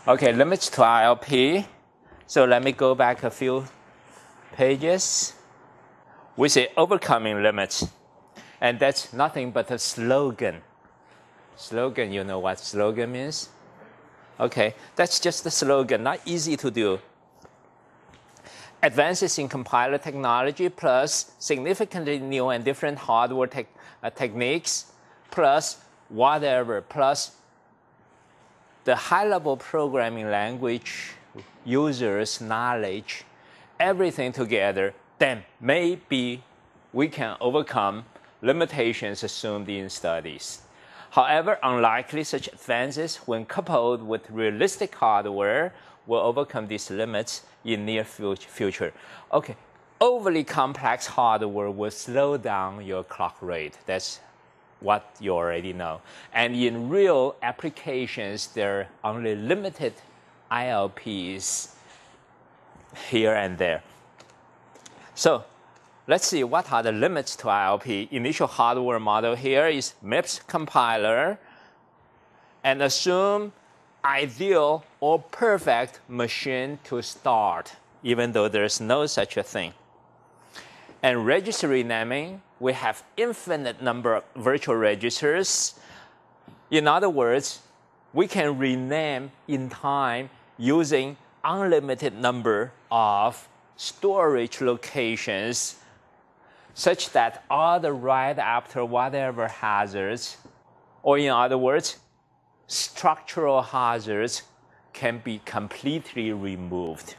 Okay, limits to ILP. So let me go back a few pages. We say overcoming limits. And that's nothing but a slogan. Slogan, you know what slogan means? Okay, that's just a slogan, not easy to do. Advances in compiler technology plus significantly new and different hardware techniques plus whatever, plus the high-level programming language, users' knowledge, everything together, then maybe we can overcome limitations assumed in studies. However, unlikely such advances, when coupled with realistic hardware, will overcome these limits in near future. Okay, overly complex hardware will slow down your clock rate. That's what you already know. And in real applications, there are only limited ILPs here and there. So let's see what are the limits to ILP. Initial hardware model here is MIPS compiler and assume ideal or perfect machine to start, even though there's no such a thing. And register renaming, we have infinite number of virtual registers. In other words, we can rename in time using unlimited number of storage locations such that all the write after whatever hazards, or in other words, structural hazards can be completely removed.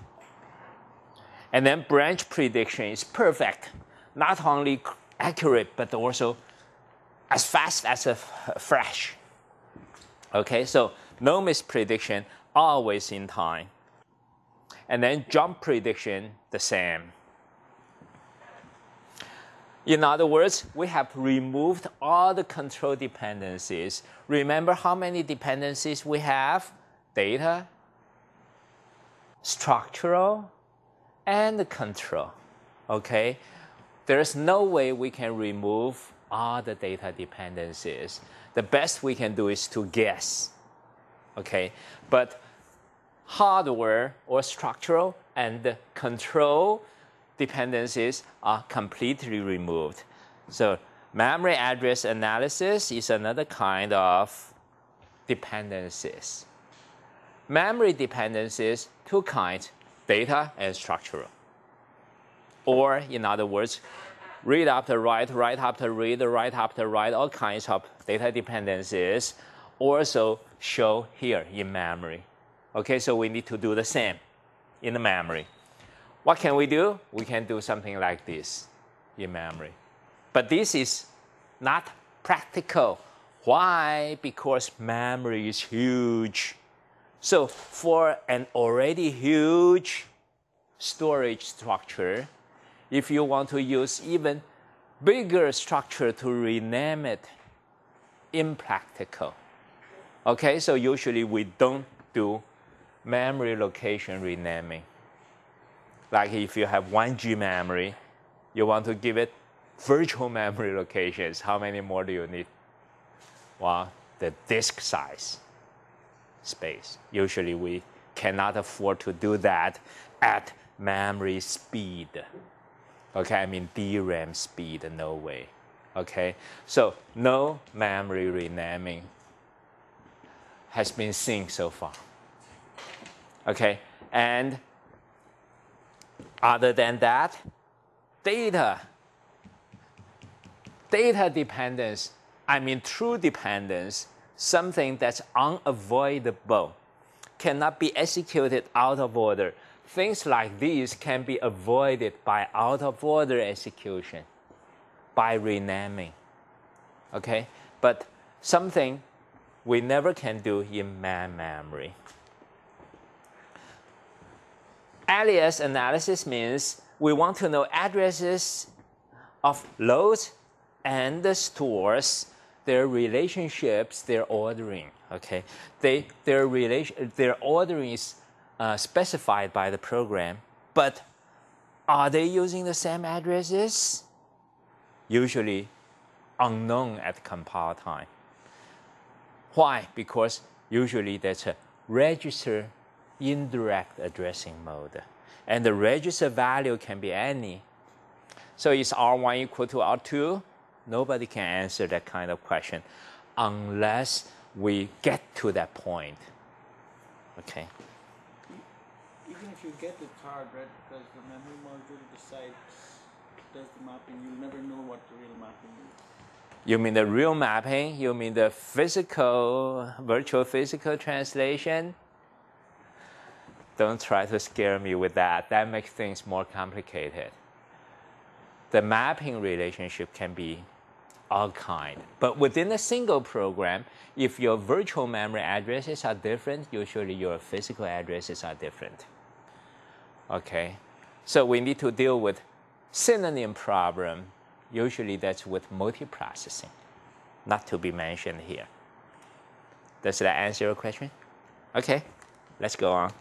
And then branch prediction is perfect, not only accurate, but also as fast as a flash. Okay, so no misprediction, always in time. And then jump prediction, the same. In other words, we have removed all the control dependencies. Remember how many dependencies we have? Data, structural, and control. Okay? There is no way we can remove all the data dependencies. The best we can do is to guess. Okay? But hardware or structural and control dependencies are completely removed. So memory address analysis is another kind of dependencies. Memory dependencies, two kinds, data and structural. Or in other words, read after write, write after read, write after write, all kinds of data dependencies also show here in memory. Okay, so we need to do the same in the memory. What can we do? We can do something like this in memory. But this is not practical. Why? Because memory is huge. So for an already huge storage structure, if you want to use even bigger structure to rename it, impractical. Okay, so usually we don't do memory location renaming. Like if you have 1G memory, you want to give it virtual memory locations. How many more do you need? Well, the disk size, space. Usually we cannot afford to do that at memory speed. Okay, I mean DRAM speed, no way. Okay, so no memory renaming has been seen so far. Okay, and other than that, data dependence, I mean true dependence, something that's unavoidable, cannot be executed out of order. Things like these can be avoided by out of order execution, by renaming. Okay, but something we never can do in memory. Alias analysis means we want to know addresses of loads and the stores, their relationships, their ordering. Okay, their ordering is specified by the program, but are they using the same addresses? Usually unknown at compile time. Why? Because usually that's a register indirect addressing mode. And the register value can be any. So is R1 equal to R2? Nobody can answer that kind of question unless we get to that point. Okay. Even if you get it hard, right, because the memory module does the mapping, you'll never know what the real mapping is. You mean the real mapping? You mean the physical, virtual physical translation? Don't try to scare me with that. That makes things more complicated. The mapping relationship can be all kind. But within a single program, if your virtual memory addresses are different, usually your physical addresses are different. Okay, so we need to deal with synonym problem. Usually that's with multiprocessing, not to be mentioned here. Does that answer your question? Okay, let's go on.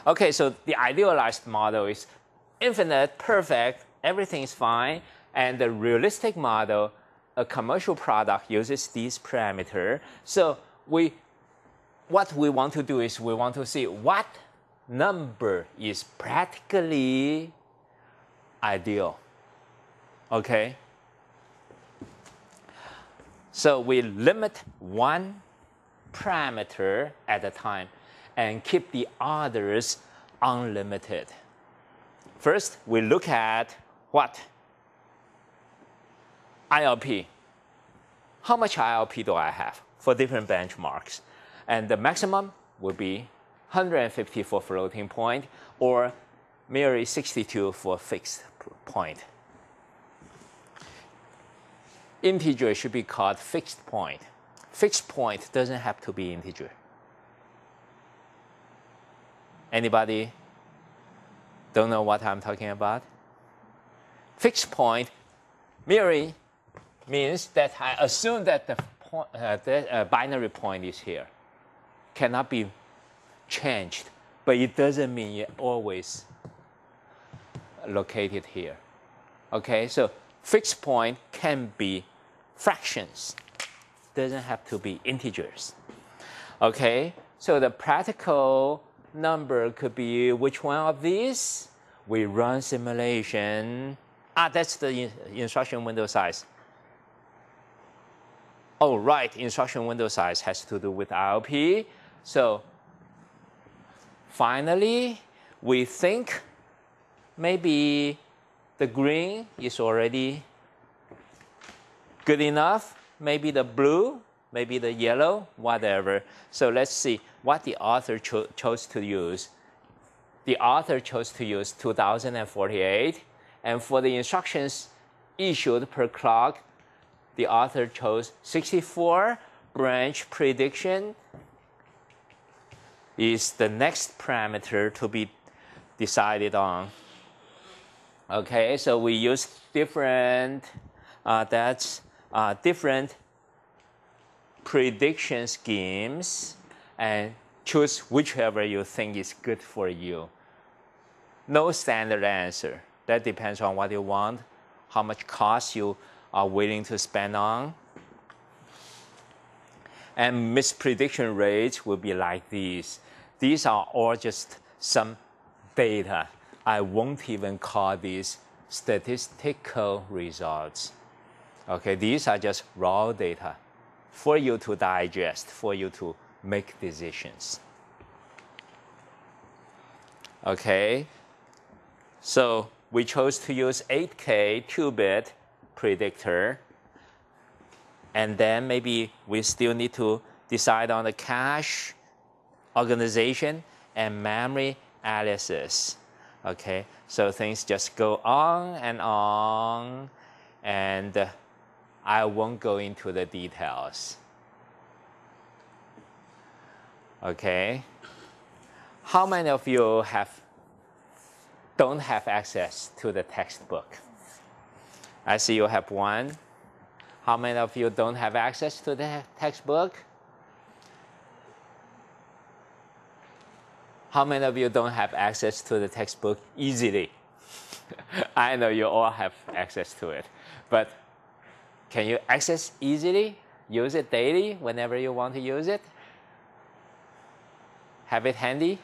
Okay, so the idealized model is infinite, perfect, everything is fine. And the realistic model, a commercial product, uses these parameters. So what we want to do is we want to see what number is practically ideal. Okay? So we limit one parameter at a time and keep the others unlimited. First, we look at what? ILP. How much ILP do I have for different benchmarks? And the maximum would be 150 for floating point or merely 62 for fixed point. Integer should be called fixed point. Fixed point doesn't have to be integer. Anybody don't know what I'm talking about? Fixed point merely means that I assume that the binary point is here. Cannot be changed, but it doesn't mean it always located here. Okay, so fixed point can be fractions. Doesn't have to be integers. Okay, so the practical number could be which one of these? We run simulation. That's the instruction window size. Oh, right, instruction window size has to do with ILP. So finally, we think maybe the green is already good enough. Maybe the blue, maybe the yellow, whatever. So let's see what the author chose to use. The author chose to use 2048. And for the instructions issued per clock, the author chose 64. Branch prediction is the next parameter to be decided on. Okay, so we use different, different prediction schemes and choose whichever you think is good for you. No standard answer. That depends on what you want, how much cost you are willing to spend on. And misprediction rates will be like these. These are all just some data. I won't even call these statistical results. Okay, these are just raw data for you to digest, for you to make decisions. Okay, so we chose to use 8K 2-bit predictor. And then maybe we still need to decide on the cache organization and memory aliases. Okay, so things just go on, and I won't go into the details. Okay, how many of you don't have access to the textbook? I see you have one. How many of you don't have access to the textbook? How many of you don't have access to the textbook easily? I know you all have access to it, but can you access easily? Use it daily whenever you want to use it? Have it handy?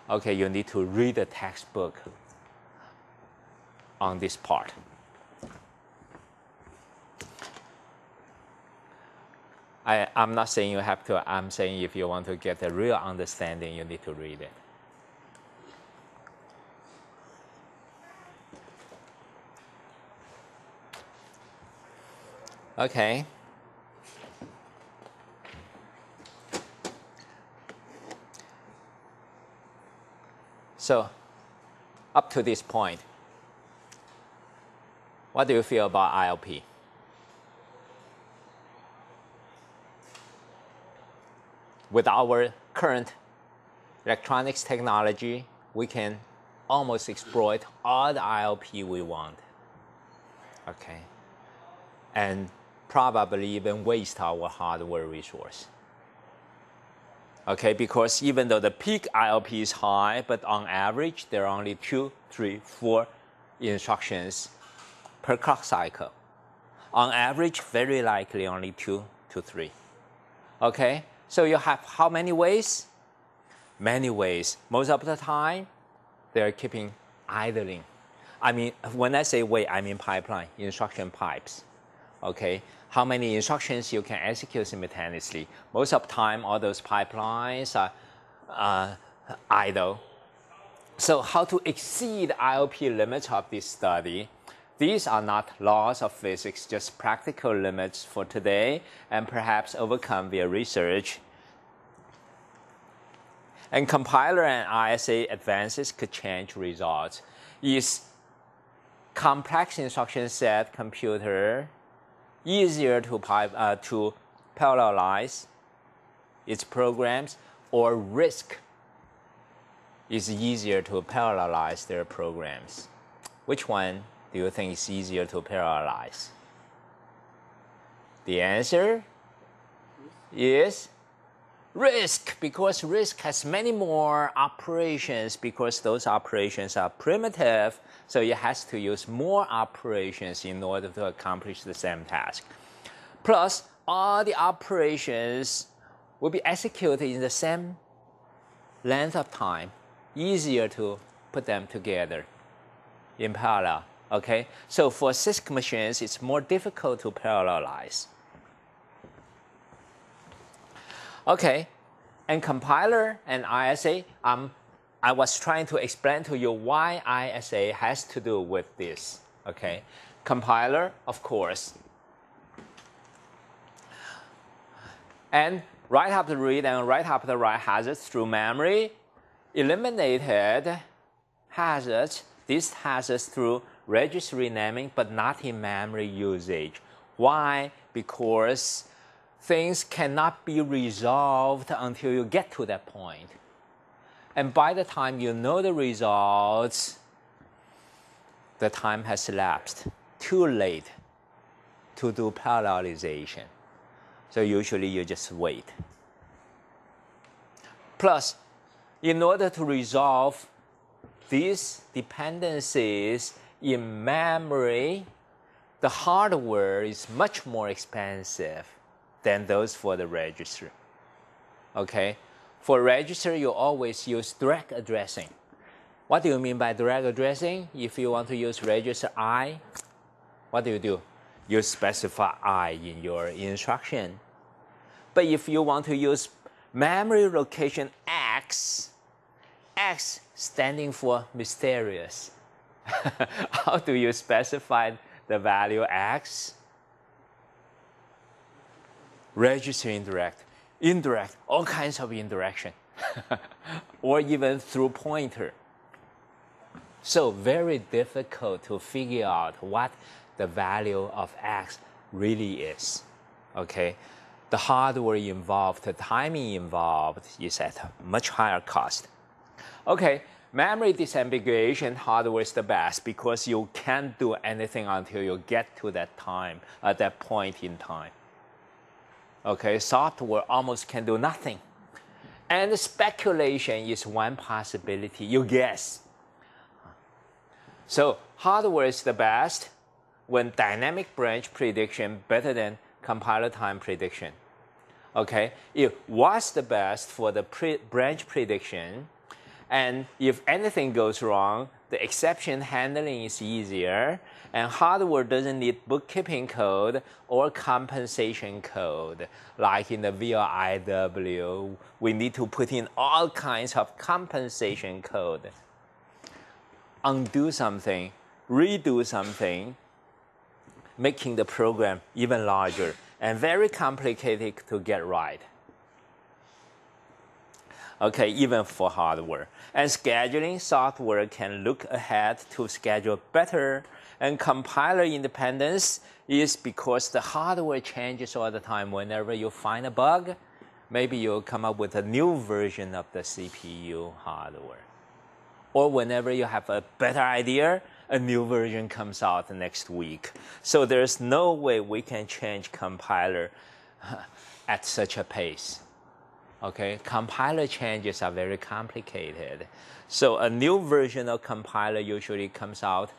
Okay, you need to read the textbook on this part. I'm not saying you have to. I'm saying if you want to get a real understanding, you need to read it. Okay. So, up to this point, what do you feel about ILP? With our current electronics technology, we can almost exploit all the ILP we want. Okay. And probably even waste our hardware resource. Okay, because even though the peak ILP is high, but on average, there are only 2, 3, 4 instructions per clock cycle. On average, very likely only 2 to 3. Okay, so you have how many ways? Many ways. Most of the time, they're keeping idling. I mean, when I say wait, I mean pipeline, instruction pipes. Okay, how many instructions you can execute simultaneously? Most of the time, all those pipelines are idle. So how to exceed ILP limits of this study? These are not laws of physics, just practical limits for today and perhaps overcome via research. And compiler and ISA advances could change results. Is complex instruction set computer easier to parallelize its programs, or RISC is easier to parallelize their programs? Which one do you think is easier to parallelize? The answer is RISC, because RISC has many more operations, because those operations are primitive, so it has to use more operations in order to accomplish the same task. Plus, all the operations will be executed in the same length of time, easier to put them together in parallel. Okay, so for CISC machines, it's more difficult to parallelize. Okay, and compiler and ISA, I was trying to explain to you why ISA has to do with this. Okay, compiler, of course. And write after read and write after write hazards through memory, eliminated hazards, these hazards through registry naming, but not in memory usage. Why? Because things cannot be resolved until you get to that point. And by the time you know the results, the time has elapsed. Too late to do parallelization. So usually you just wait. Plus, in order to resolve these dependencies in memory, the hardware is much more expensive than those for the register. Okay? For register, you always use direct addressing. What do you mean by direct addressing? If you want to use register I, what do? You specify I in your instruction. But if you want to use memory location X, X standing for mysterious. How do you specify the value X? Register indirect, all kinds of indirection, or even through pointer. So very difficult to figure out what the value of X really is. Okay, the hardware involved, the timing involved is at a much higher cost. Okay, memory disambiguation hardware is the best because you can't do anything until you get to that time, at that point in time. Okay, software almost can do nothing. And speculation is one possibility, you guess. So hardware is the best when dynamic branch prediction better than compiler time prediction. Okay, what's the best for the branch prediction, and if anything goes wrong, the exception handling is easier, and hardware doesn't need bookkeeping code or compensation code. Like in the VLIW, we need to put in all kinds of compensation code. Undo something, redo something, making the program even larger and very complicated to get right. Okay, even for hardware. And scheduling software can look ahead to schedule better, and compiler independence is because the hardware changes all the time. Whenever you find a bug, maybe you'll come up with a new version of the CPU hardware. Or whenever you have a better idea, a new version comes out next week. So there's no way we can change compiler at such a pace. Okay, compiler changes are very complicated. So a new version of compiler usually comes out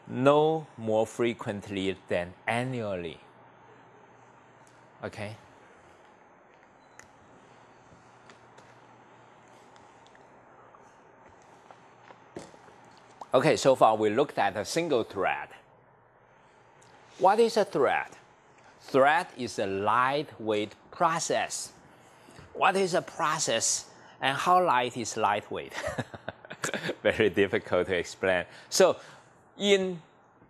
no more frequently than annually. Okay. Okay, so far we looked at a single thread. What is a thread? Thread is a lightweight process. What is a process and how light is lightweight? Very difficult to explain. So in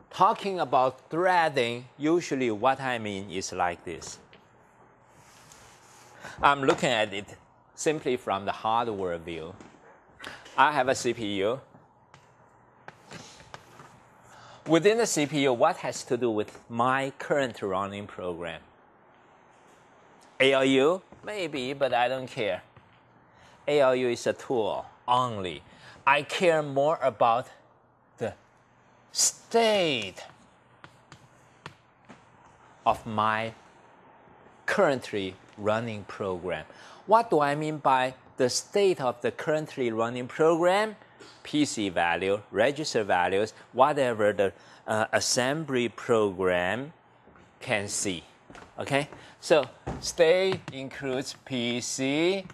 talking about threading, usually what I mean is like this. I'm looking at it simply from the hardware view. I have a CPU. Within the CPU, what has to do with my current running program? ALU? Maybe, but I don't care. ALU is a tool only. I care more about the state of my currently running program. What do I mean by the state of the currently running program? PC value, register values, whatever the assembly program can see. Okay, so state includes PC,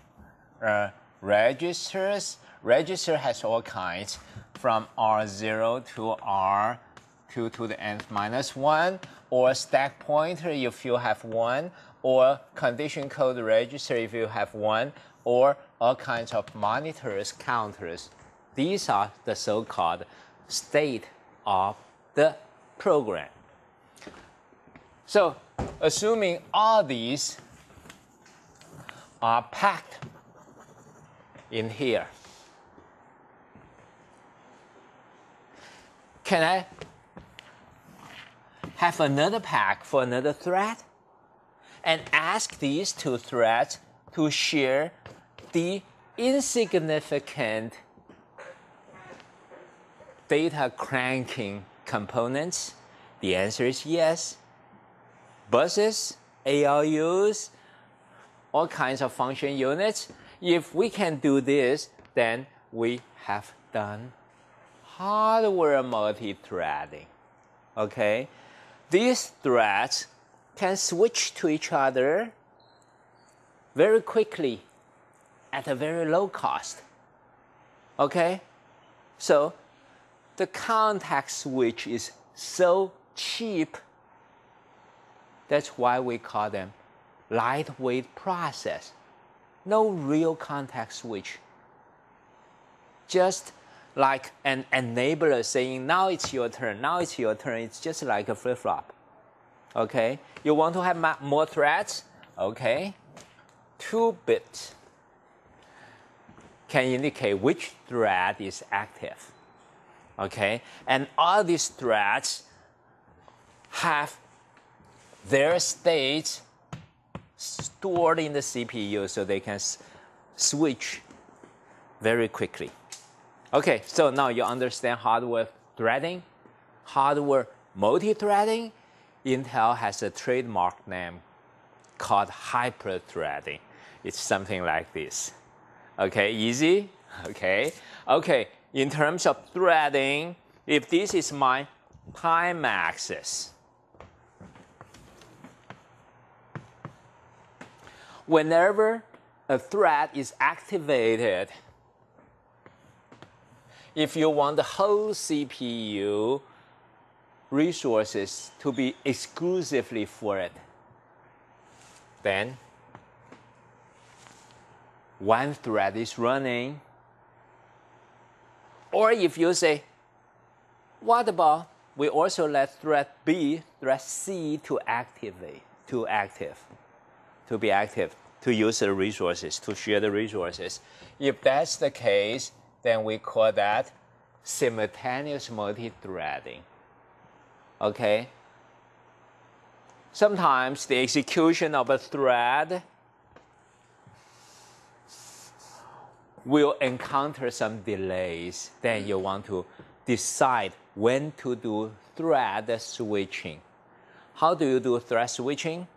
registers. Register has all kinds, from R0 to R2 to the nth minus 1, or stack pointer if you have one, or condition code register if you have one, or all kinds of monitors, counters. These are the so-called state of the program. So, assuming all these are packed in here, can I have another pack for another thread and ask these two threads to share the insignificant data cranking components? The answer is yes. Buses, ALUs, all kinds of function units. If we can do this, then we have done hardware multi-threading. Okay? These threads can switch to each other very quickly at a very low cost. Okay? So the context switch is so cheap. That's why we call them lightweight process. No real context switch. Just like an enabler saying, now it's your turn, now it's your turn. It's just like a flip-flop. Okay? You want to have more threads? Okay. 2 bits can indicate which thread is active. Okay? And all these threads have their states stored in the CPU so they can switch very quickly. Okay, so now you understand hardware threading, hardware multi-threading. Intel has a trademark name called hyper-threading. It's something like this. Okay, easy? Okay. Okay, in terms of threading, if this is my time axis, whenever a thread is activated, if you want the whole CPU resources to be exclusively for it, then one thread is running. Or if you say, what about we also let thread B, thread C to be active, to use the resources, to share the resources. If that's the case, then we call that simultaneous multithreading. Okay? Sometimes the execution of a thread will encounter some delays. Then you want to decide when to do thread switching. How do you do thread switching?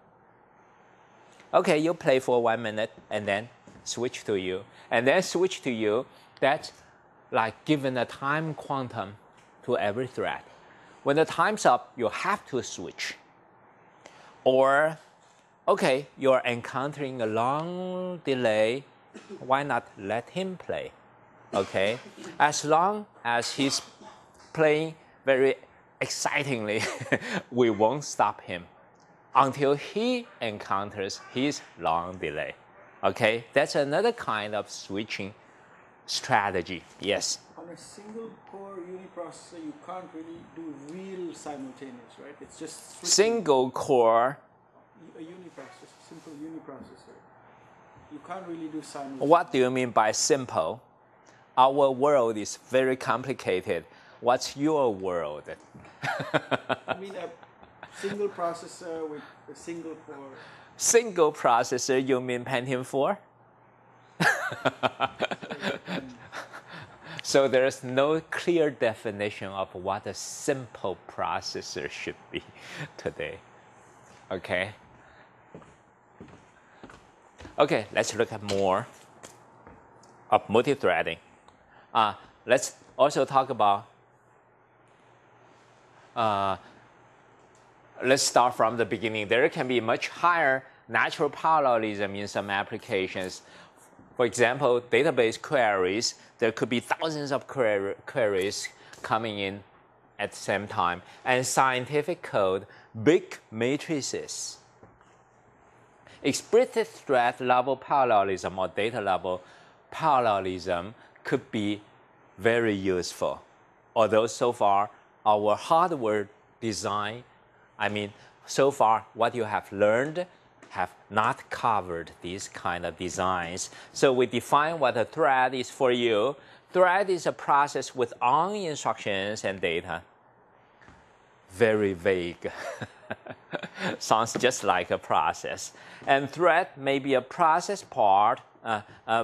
Okay, you play for 1 minute and then switch to you. And then switch to you, that's like giving a time quantum to every thread. When the time's up, you have to switch. Or, okay, you're encountering a long delay, why not let him play? Okay? As long as he's playing very excitingly, we won't stop him until he encounters his long delay. Okay? That's another kind of switching strategy. Yes? On a single core uniprocessor, you can't really do real simultaneous, right? It's just switching. Single core. A uniprocessor, simple uniprocessor. You can't really do simultaneous. What do you mean by simple? Our world is very complicated. What's your world? I mean a single processor with a single core. Single processor, you mean Pentium 4? So there's no clear definition of what a simple processor should be today. Okay? Okay, let's look at more of multithreading. Let's also talk about, let's start from the beginning. There can be much higher natural parallelism in some applications. For example, database queries, there could be thousands of queries coming in at the same time. And scientific code, big matrices. Explicit thread level parallelism or data level parallelism could be very useful. Although so far, our hardware design, so far what you have learned have not covered these kind of designs. So we define what a thread is for you. Thread is a process with on instructions and data. Very vague. Sounds just like a process. And thread may be a process part,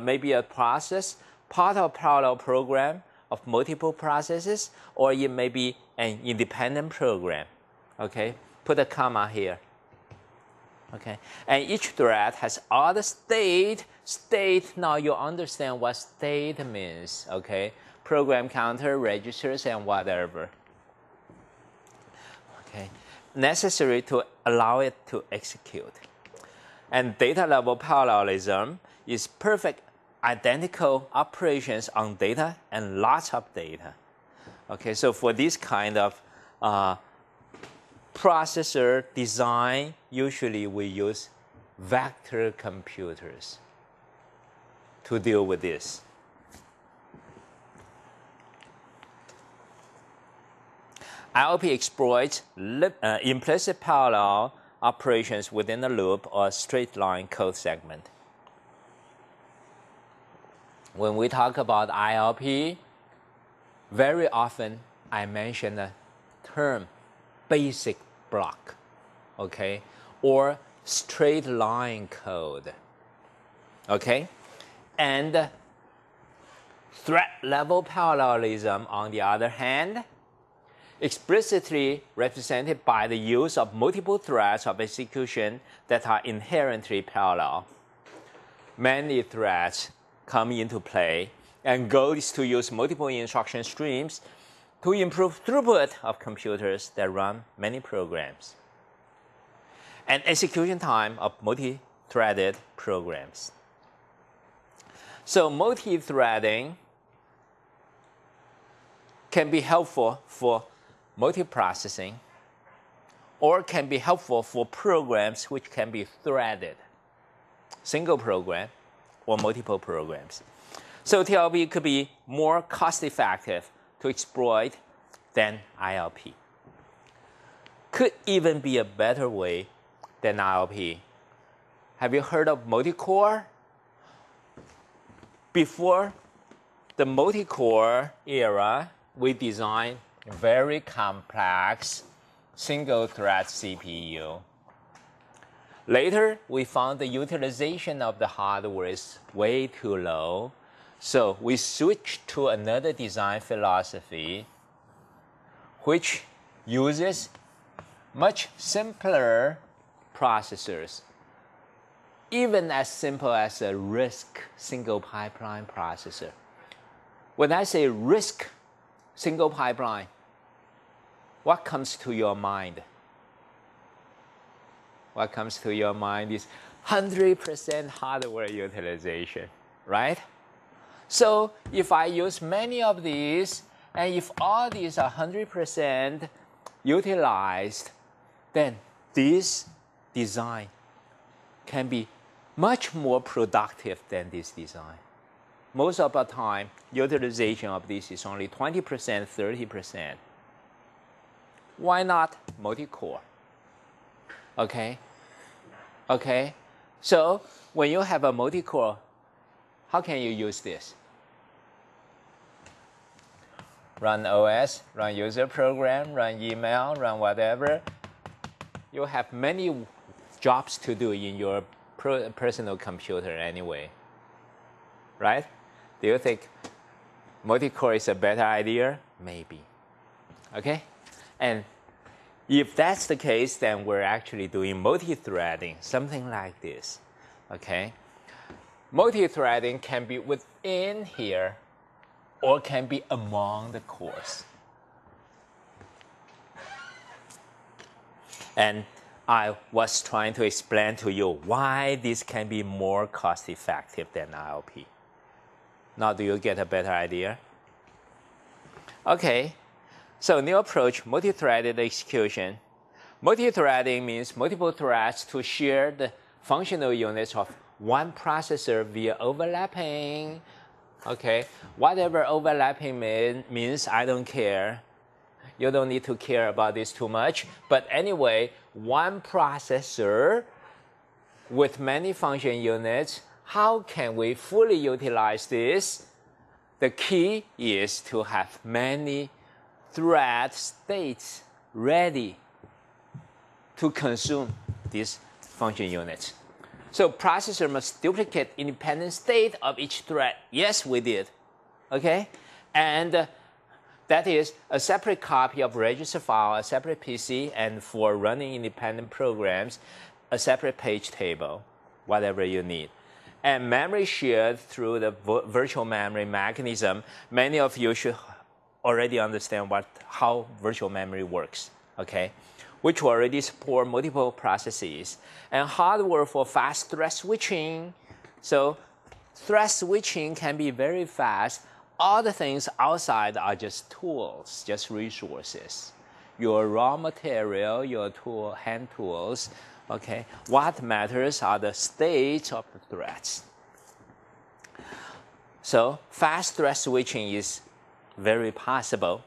maybe a process, part of parallel program of multiple processes, or it may be an independent program. Okay, put a comma here. Okay, and each thread has all the state. Now you understand what state means. Okay, program counter, registers, and whatever. Okay, necessary to allow it to execute. And data level parallelism is perfect identical operations on data and lots of data. Okay, so for this kind of processor design, usually we use vector computers to deal with this. ILP exploits implicit parallel operations within a loop or straight line code segment. When we talk about ILP, very often I mention the term basic block, okay, or straight line code, okay, and thread level parallelism, on the other hand, explicitly represented by the use of multiple threads of execution that are inherently parallel. Many threads come into play, and goal is to use multiple instruction streams to improve throughput of computers that run many programs. And execution time of multi-threaded programs. So multi-threading can be helpful for multiprocessing or can be helpful for programs which can be threaded, single program or multiple programs. So TLP could be more cost-effective to exploit than ILP. Could even be a better way than ILP. Have you heard of multi-core? Before the multi-core era, we designed very complex single-thread CPU. Later, we found the utilization of the hardware is way too low, so we switched to another design philosophy which uses much simpler processors, even as simple as a RISC single pipeline processor. When I say RISC single pipeline, what comes to your mind? What comes to your mind is 100% hardware utilization, right? So if I use many of these, and if all these are 100% utilized, then this design can be much more productive than this design. Most of the time, utilization of this is only 20%, 30%. Why not multi-core? Okay? Okay? So when you have a multi-core, how can you use this? Run OS, run user program, run email, run whatever. You have many jobs to do in your personal computer anyway, right? Do you think multi-core is a better idea? Maybe. Okay? And if that's the case, then we're actually doing multi-threading, something like this. Okay? Multi-threading can be within here or can be among the cores. And I was trying to explain to you why this can be more cost-effective than ILP. Now, do you get a better idea? Okay, so new approach, multi-threaded execution. Multi-threading means multiple threads to share the functional units of one processor via overlapping. Okay, whatever overlapping means, I don't care. You don't need to care about this too much. But anyway, one processor with many function units, how can we fully utilize this? The key is to have many thread states ready to consume these function units. So processor must duplicate independent state of each thread. Yes, we did. Okay? And that is a separate copy of register file, a separate PC, and for running independent programs, a separate page table, whatever you need. And memory shared through the virtual memory mechanism. Many of you should already understand how virtual memory works, okay? Which will already support multiple processes. And hardware for fast thread switching. So thread switching can be very fast. All the things outside are just tools, just resources. Your raw material, your tool, hand tools, okay? What matters are the states of the threads. So fast thread switching is very possible.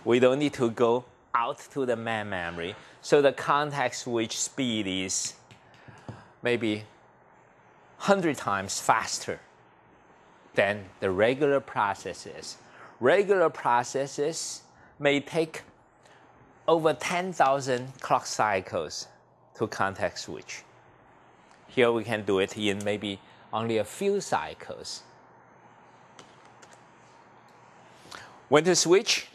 We don't need to go out to the main memory. So the context switch speed is maybe 100 times faster than the regular processes. Regular processes may take over 10,000 clock cycles to context switch. Here we can do it in maybe only a few cycles. When to switch?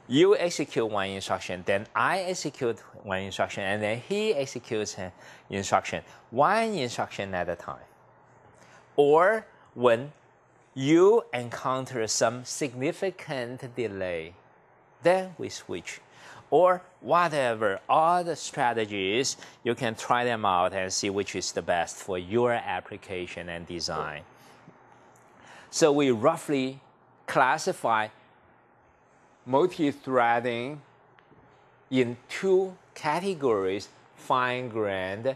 You execute one instruction, then I execute one instruction, and then he executes an instruction, one instruction at a time. Or when you encounter some significant delay, then we switch. or whatever, all the strategies, you can try them out and see which is the best for your application and design. So we roughly classify multi-threading in two categories, fine-grained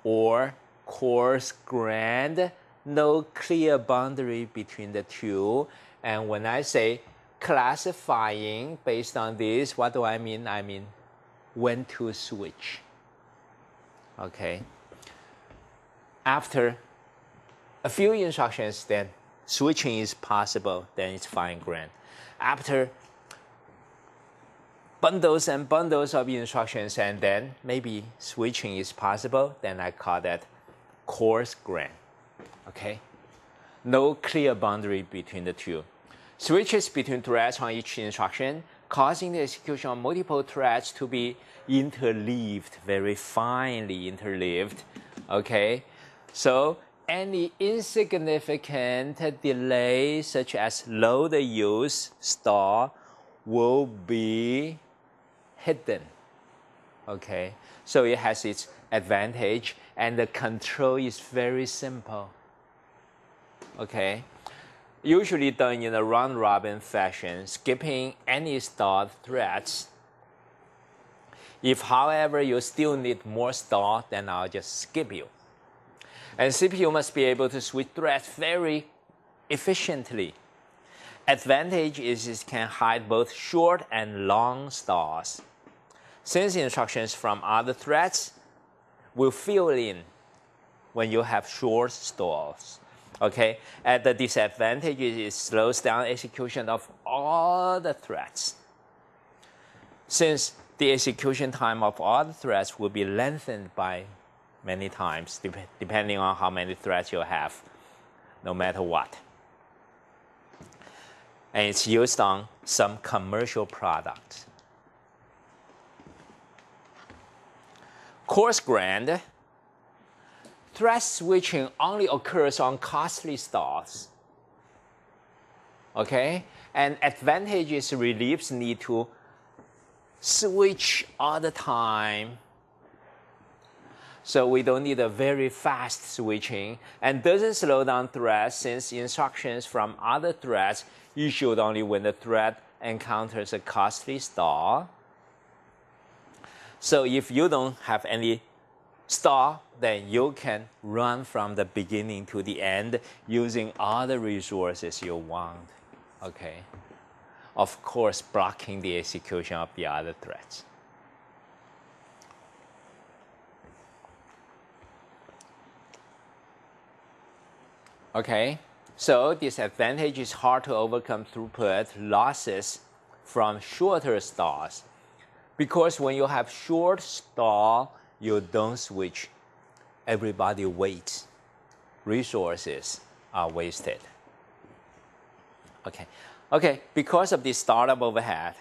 or coarse-grained, no clear boundary between the two. And when I say classifying based on this, what do I mean? I mean when to switch. Okay. After a few instructions, then switching is possible, then it's fine-grained. After bundles and bundles of instructions, and then maybe switching is possible, then I call that coarse-grained. Okay? No clear boundary between the two. Switches between threads on each instruction, causing the execution of multiple threads to be interleaved, very finely interleaved. Okay? So any insignificant delay, such as load use, stall, will be hidden. Okay? So it has its advantage, and the control is very simple. Okay? Usually done in a round-robin fashion, skipping any stalled threads. If, however, you still need more stall, then I'll just skip you. And CPU must be able to switch threads very efficiently. Advantage is it can hide both short and long stalls, since instructions from other threads will fill in when you have short stalls. Okay? And the disadvantage is it slows down execution of all the threads, since the execution time of all the threads will be lengthened by many times, depending on how many threads you have, no matter what. And it's used on some commercial products. Coarse-grained, thread switching only occurs on costly stalls. Okay? And advantage is reliefs need to switch all the time. So we don't need a very fast switching, and doesn't slow down threads, since instructions from other threads issued only when the thread encounters a costly stall. So if you don't have any stall, then you can run from the beginning to the end using all the resources you want. Okay? Of course, blocking the execution of the other threads. Okay, so disadvantage is hard to overcome throughput losses from shorter stalls, because when you have short stall, you don't switch. Everybody waits. Resources are wasted. Okay, because of the startup overhead,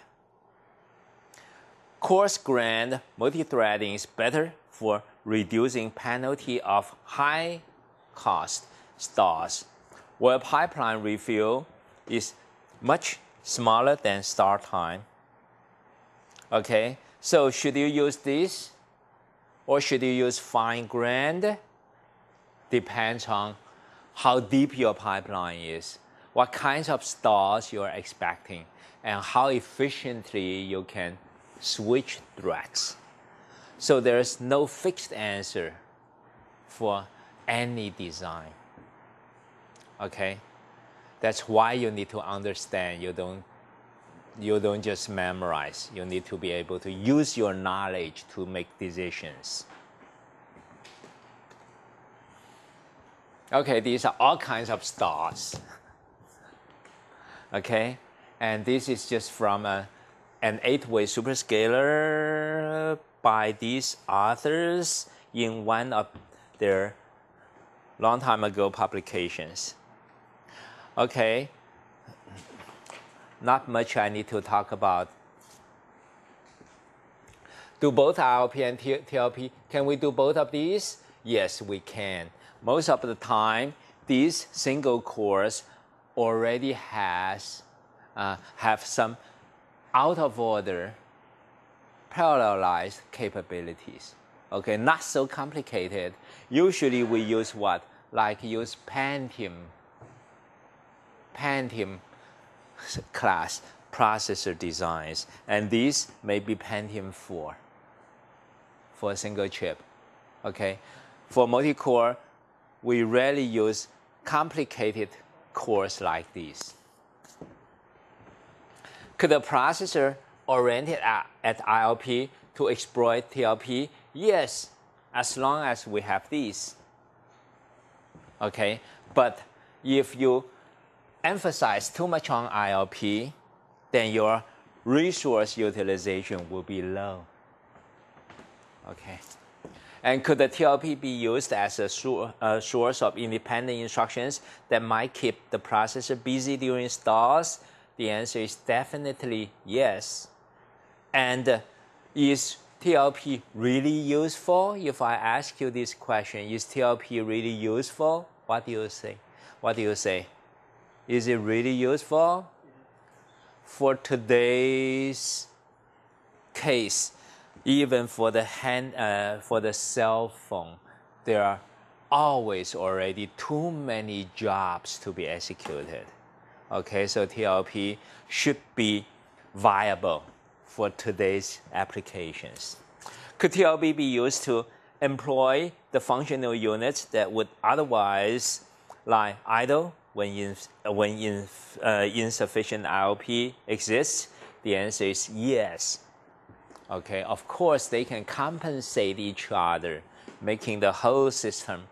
coarse-grained multi-threading is better for reducing penalty of high-cost stalls, where pipeline refill is much smaller than start time. Okay, so should you use this, or should you use fine-grained? Depends on how deep your pipeline is, what kinds of stalls you are expecting, and how efficiently you can switch threads. So there's no fixed answer for any design. Okay, that's why you need to understand. You don't just memorize. You need to be able to use your knowledge to make decisions. Okay, these are all kinds of stalls. Okay, and this is just from an 8-way superscalar by these authors in one of their long time ago publications. Okay, not much I need to talk about. Do both ILP and TLP, can we do both of these? Yes, we can. Most of the time, these single cores already have some out of order parallelized capabilities. Okay, not so complicated. Usually we use what? Like use Pentium class processor designs, and these may be Pentium 4 for a single chip. Okay, for multi-core, we rarely use complicated cores like these. Could a processor oriented at ILP to exploit TLP? Yes, as long as we have these. Okay, but if you emphasize too much on ILP, then your resource utilization will be low. Okay, and could the TLP be used as a source of independent instructions that might keep the processor busy during stalls? The answer is definitely yes. And is TLP really useful? If I ask you this question, is TLP really useful? What do you say? What do you say? Is it really useful? For today's case, even for the cell phone, there are always already too many jobs to be executed. Okay, so TLP should be viable for today's applications. Could TLP be used to employ the functional units that would otherwise lie idle when insufficient ILP exists? The answer is yes. Okay, of course they can compensate each other, making the whole system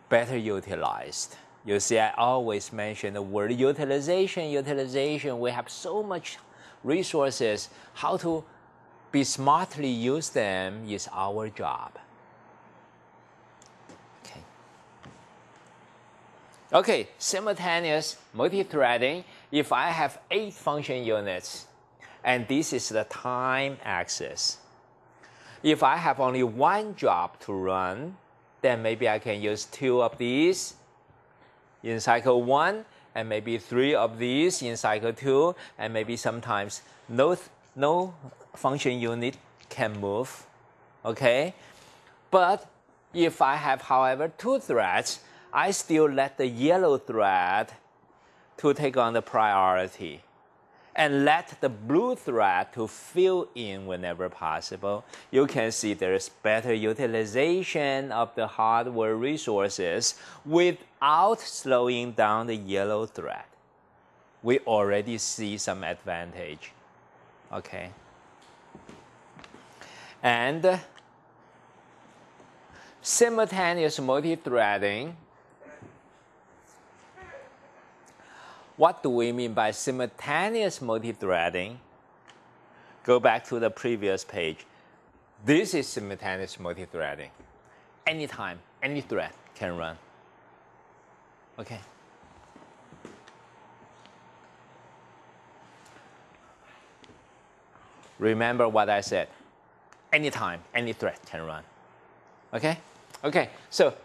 better utilized. You see, I always mention the word utilization. We have so much resources. How to be smartly use them is our job. Okay, simultaneous multi-threading. If I have 8 function units, and this is the time axis. If I have only one job to run, then maybe I can use 2 of these in cycle 1, and maybe 3 of these in cycle 2, and maybe sometimes no function unit can move. Okay? But if I have, however, 2 threads, I still let the yellow thread to take on the priority, and let the blue thread to fill in whenever possible. You can see there is better utilization of the hardware resources without slowing down the yellow thread. We already see some advantage. Okay. And simultaneous multi-threading. What do we mean by simultaneous multi-threading? Go back to the previous page. This is simultaneous multi-threading. Anytime, any thread can run. Okay. Remember what I said. Anytime, any thread can run. Okay? Okay, so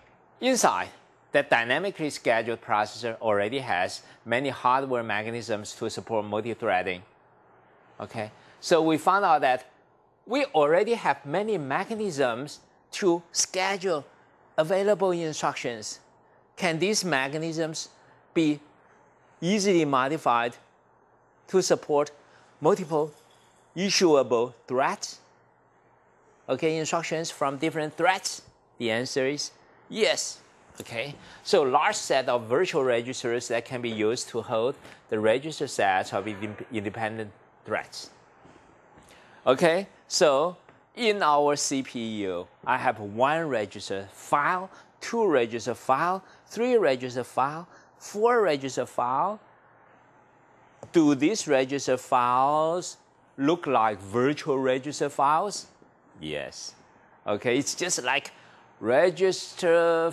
inside, that dynamically scheduled processor already has many hardware mechanisms to support multi-threading. Okay, so we found out that we already have many mechanisms to schedule available instructions. Can these mechanisms be easily modified to support multiple issuable threads? Okay, instructions from different threads? The answer is yes. Okay, so large set of virtual registers that can be used to hold the register sets of independent threads. Okay, so in our CPU, I have 1 register file, 2 register file, 3 register file, 4 register file. Do these register files look like virtual register files? Yes. Okay, it's just like register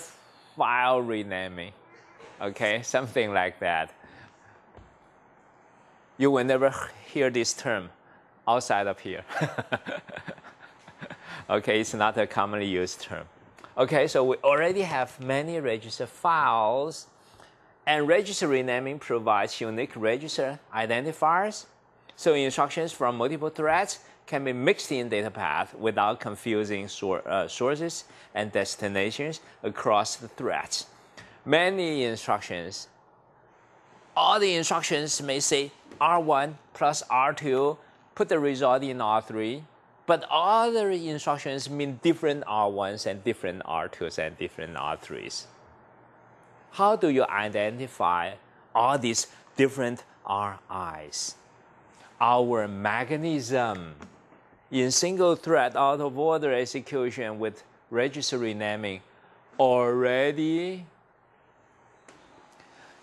file renaming. Okay, something like that. You will never hear this term outside of here. Okay, it's not a commonly used term. Okay, so we already have many register files, and register renaming provides unique register identifiers. So instructions from multiple threads can be mixed in data path without confusing sources and destinations across the threads. Many instructions, all the instructions may say R1 plus R2, put the result in R3, but other instructions mean different R1s and different R2s and different R3s. How do you identify all these different RIs? Our mechanism in single thread out of order execution with register renaming already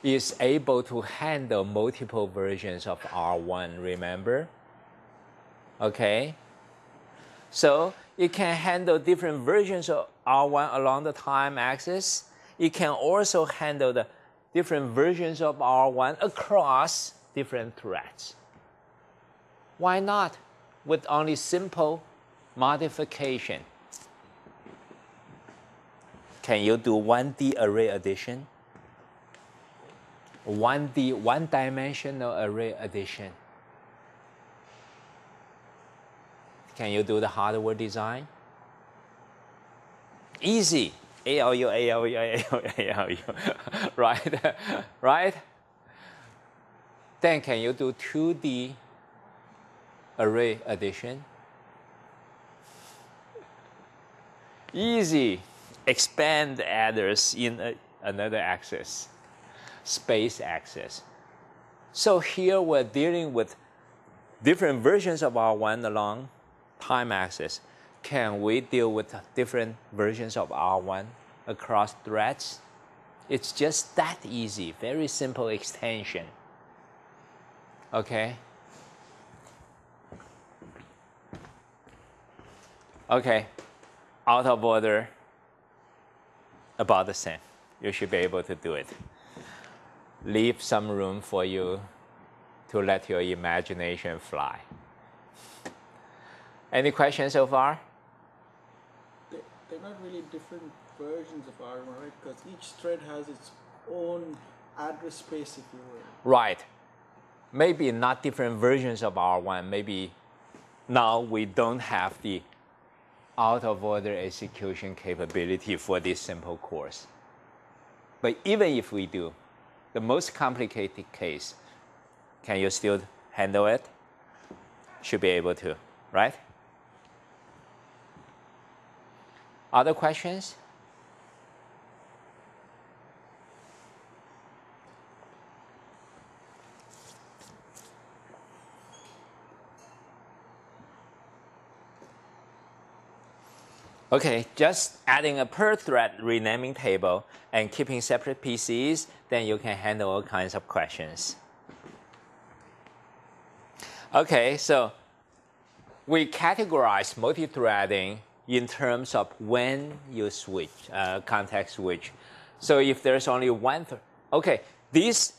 is able to handle multiple versions of R1, remember? Okay? So it can handle different versions of R1 along the time axis. It can also handle the different versions of R1 across different threads. Why not with only simple modification? Can you do 1D array addition? 1D, one-dimensional array addition. Can you do the hardware design? Easy. ALU, ALU, ALU, ALU. Right? Right? Then can you do 2D array addition? Easy. Expand adders in another axis, space axis. So here we're dealing with different versions of R1 along time axis. Can we deal with different versions of R1 across threads? It's just that easy, very simple extension. Okay? Okay, out of order, about the same. You should be able to do it. Leave some room for you to let your imagination fly. Any questions so far? They're not really different versions of R1, right? Because each thread has its own address space, if you will. Right. Maybe not different versions of R1. Maybe now we don't have the out-of-order execution capability for this simple course. But even if we do, the most complicated case, can you still handle it? Should be able to, right? Other questions? Okay, just adding a per thread renaming table and keeping separate PCs, then you can handle all kinds of questions. Okay, so we categorize multithreading in terms of when you switch, context switch. So if there's only one okay, this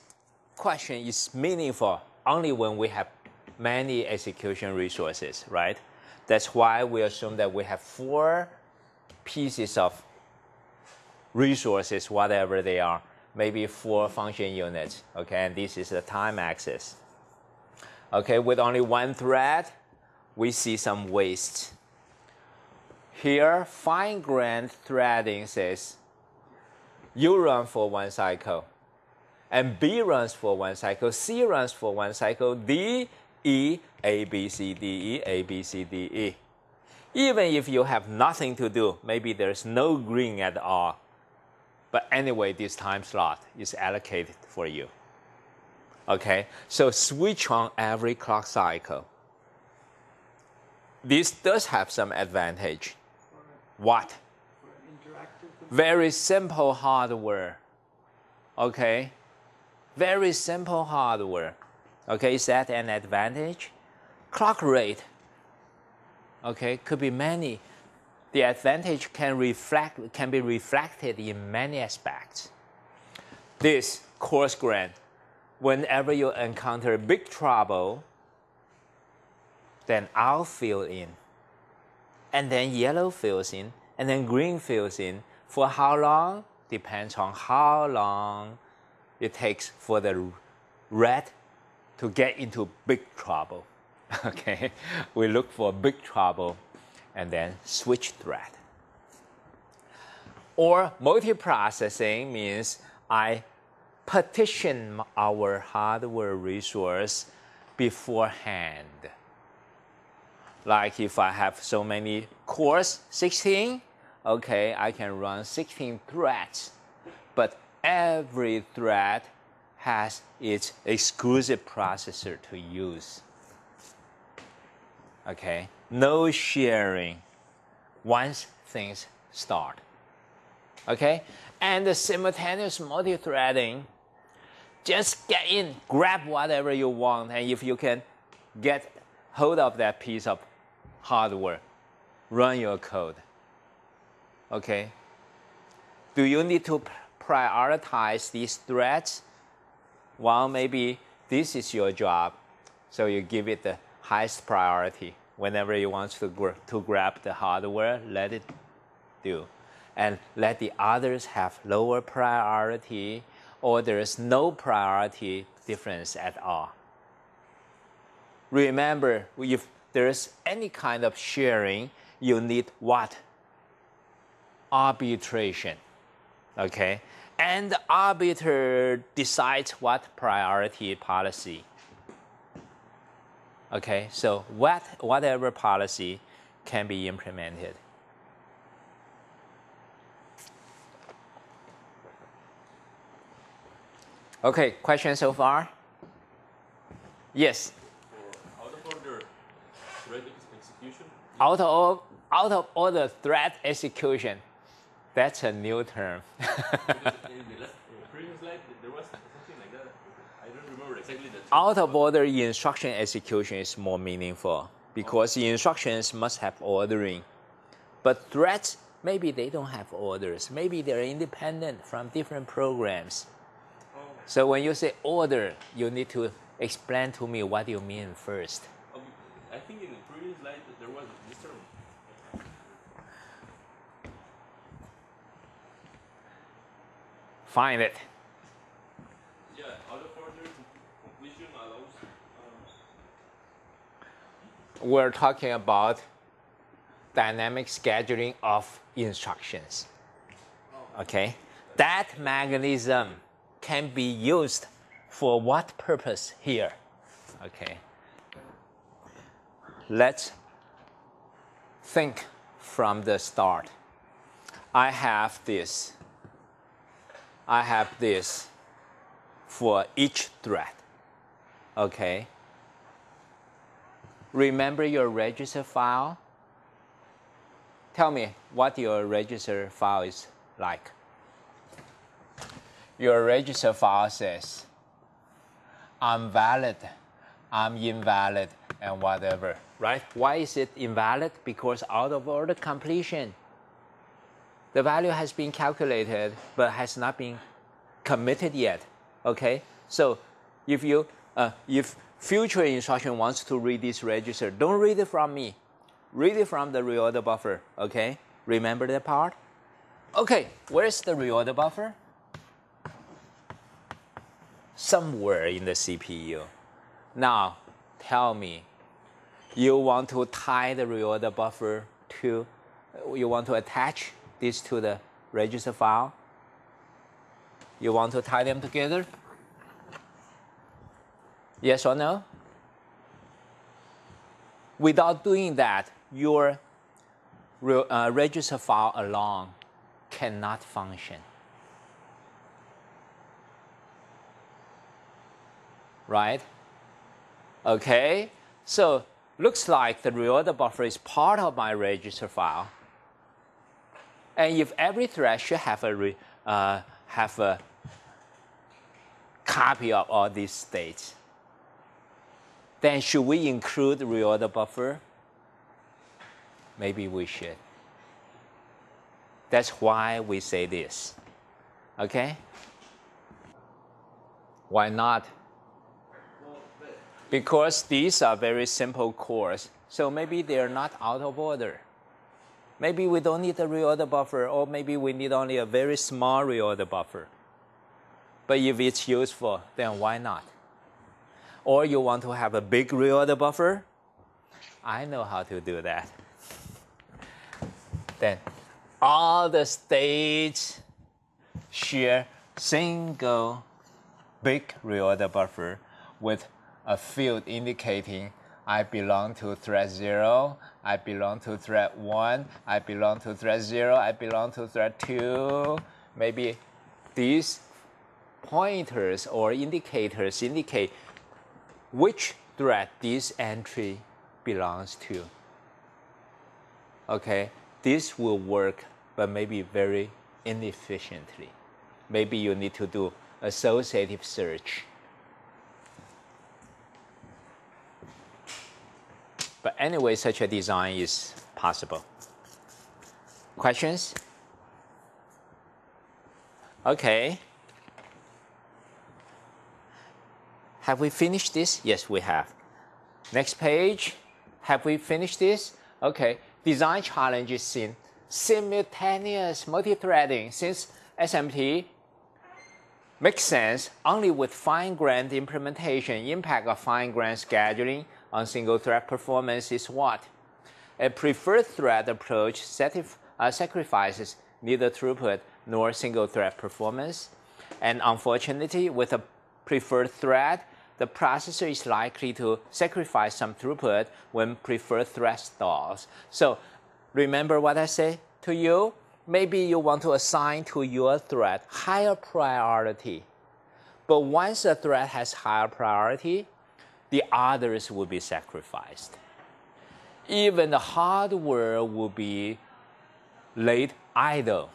question is meaningful only when we have many execution resources, right? That's why we assume that we have 4 pieces of resources, whatever they are, maybe 4 function units, okay? And this is the time axis. Okay, with only one thread, we see some waste. Here, fine-grained threading says, U run for 1 cycle, and B runs for 1 cycle, C runs for 1 cycle, D, E, A, B, C, D, E, A, B, C, D, E. Even if you have nothing to do, maybe there's no green at all, but anyway, this time slot is allocated for you. Okay, so switch on every clock cycle. This does have some advantage. What? Very simple hardware. Okay, very simple hardware. Okay, is that an advantage? Clock rate. Okay, could be many. The advantage can be reflected in many aspects. This coarse grain, whenever you encounter big trouble, then I'll fill in. And then yellow fills in, and then green fills in. For how long? Depends on how long it takes for the red to get into big trouble. Okay, we look for big trouble and then switch thread. Or multiprocessing means I partition our hardware resource beforehand. Like if I have so many cores, 16, okay, I can run 16 threads, but every thread has its exclusive processor to use. Okay, no sharing once things start. Okay, and the simultaneous multithreading, just get in, grab whatever you want, and if you can get hold of that piece of hardware, run your code. Okay, do you need to prioritize these threads? Well, maybe this is your job, so you give it the highest priority. Whenever you want to grab the hardware, let it do. And let the others have lower priority, or there is no priority difference at all. Remember, if there is any kind of sharing, you need what? Arbitration. Okay? And the arbiter decides what priority policy. Okay, so whatever policy can be implemented. Okay, questions so far? Yes? For out-of-order thread execution? Out of order thread execution. That's a new term. Because in the previous slide, there was something like that. I don't remember exactly the term. Out of order instruction execution is more meaningful because the instructions must have ordering. But threads, maybe they don't have orders. Maybe they're independent from different programs. So when you say order, you need to explain to me what you mean first. I think in the previous slide there was this term. Find it. Yeah, out of order completion allows. We're talking about dynamic scheduling of instructions. Okay? That mechanism can be used for what purpose here? Okay. Let's think from the start. I have this. I have this for each thread. Okay. Remember your register file? Tell me what your register file is like. Your register file says, I'm valid, I'm invalid, and whatever, right? Why is it invalid? Because out of order completion. The value has been calculated, but has not been committed yet, okay? So if future instruction wants to read this register, don't read it from me. Read it from the reorder buffer, okay? Remember that part? Okay, where's the reorder buffer? Somewhere in the CPU. Now, tell me, you want to tie the reorder buffer to, you want to attach this to the register file? You want to tie them together? Yes or no? Without doing that, your register file alone cannot function. Right? Okay, so looks like the reorder buffer is part of my register file. And if every thread should have a copy of all these states, then should we include the reorder buffer? Maybe we should. That's why we say this. Okay? Why not? Because these are very simple cores, so maybe they're not out of order. Maybe we don't need a reorder buffer, or maybe we need only a very small reorder buffer. But if it's useful, then why not? Or you want to have a big reorder buffer, I know how to do that. Then all the states share single big reorder buffer with a field indicating I belong to thread 0, I belong to thread 1, I belong to thread 0, I belong to thread 2. Maybe these pointers or indicators indicate which thread this entry belongs to. Okay, this will work, but maybe very inefficiently. Maybe you need to do associative search. But anyway, such a design is possible. Questions? Okay. Have we finished this? Yes, we have. Next page. Have we finished this? Okay. Design challenges in simultaneous multithreading. Since SMT makes sense only with fine-grained implementation, impact of fine-grained scheduling on single-thread performance is what? A preferred thread approach sacrifices neither throughput nor single-thread performance. And unfortunately, with a preferred thread, the processor is likely to sacrifice some throughput when preferred thread stalls. So remember what I say to you? Maybe you want to assign to your thread higher priority. But once a thread has higher priority, the others will be sacrificed. Even the hardware will be laid idle.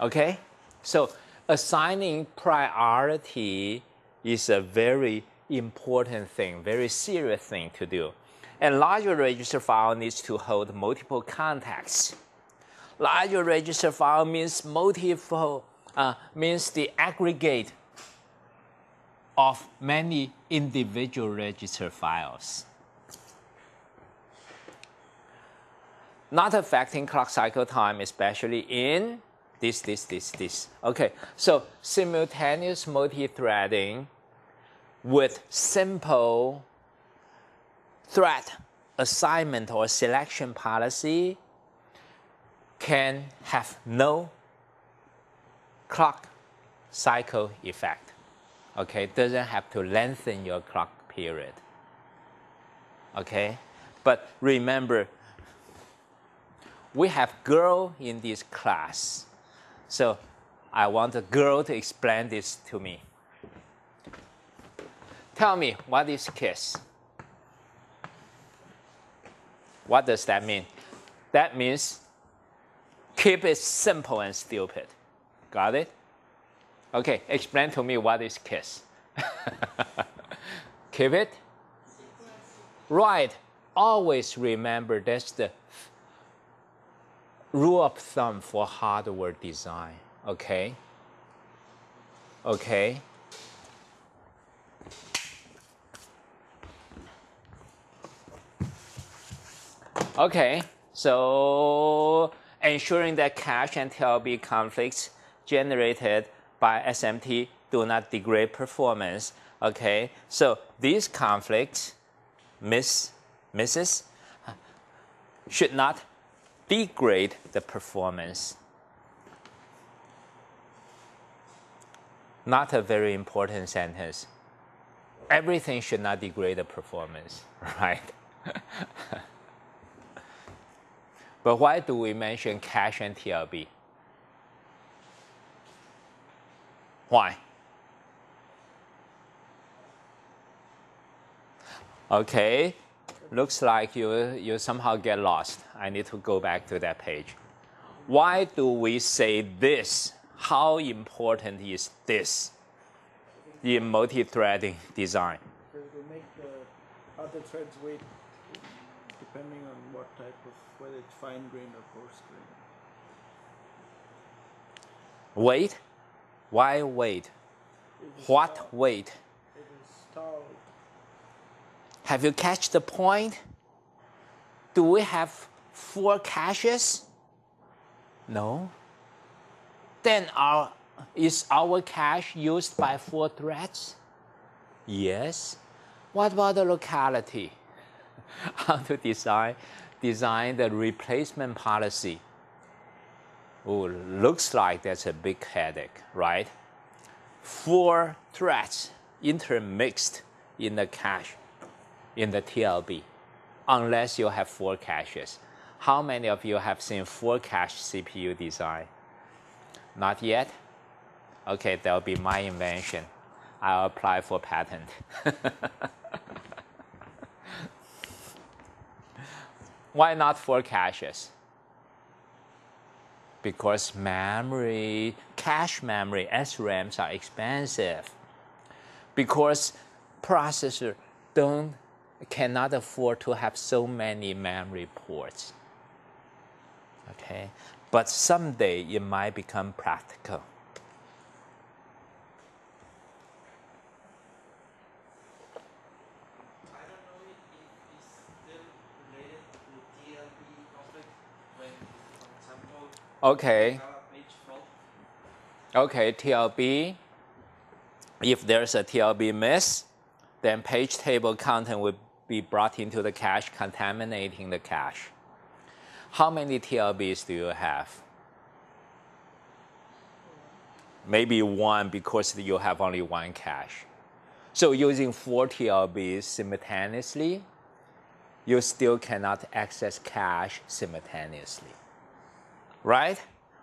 Okay? So assigning priority is a very important thing, very serious thing to do. And larger register file needs to hold multiple contexts. Larger register file means means the aggregate of many individual register files. Not affecting clock cycle time, especially in this. Okay, so simultaneous multithreading with simple thread assignment or selection policy can have no clock cycle effect. Okay, doesn't have to lengthen your clock period. Okay, but remember, we have girl in this class, so I want a girl to explain this to me. Tell me, what is KISS? What does that mean? That means keep it simple and stupid. Got it? Okay, explain to me what is KISS. Keep it? Right. Always remember that's the rule of thumb for hardware design. Okay? Okay? Okay, so ensuring that cache and TLB conflicts generated by SMT do not degrade performance. Okay, so these conflicts, misses, should not degrade the performance. Not a very important sentence. Everything should not degrade the performance, right? But why do we mention cache and TLB? Why? Okay, looks like you somehow get lost. I need to go back to that page. Why do we say this? How important is this in multi-threading design? Because they make the other threads wait depending on what type of, whether it's fine-grained or coarse-grained. Wait? Why wait? What stalled. wait? It is stalled. Have you catch the point? Do we have 4 caches? No. Then is our cache used by 4 threads? Yes. What about the locality? how to design the replacement policy. Oh, looks like that's a big headache, right? 4 threads intermixed in the cache, in the TLB, unless you have 4 caches. How many of you have seen 4 cache CPU design? Not yet? Okay, that'll be my invention. I'll apply for patent. Why not 4 caches? Because memory, cache memory, SRAMs are expensive. Because processor cannot afford to have so many memory ports. Okay, but someday it might become practical. I don't know if it's still related to TLB conflict when, for example, Okay. you have a page fault. Okay, TLB. If there's a TLB miss, then page table content will be brought into the cache, contaminating the cache. How many TLBs do you have? Maybe 1 because you have only 1 cache. So using 4 TLBs simultaneously, you still cannot access cache simultaneously. Right?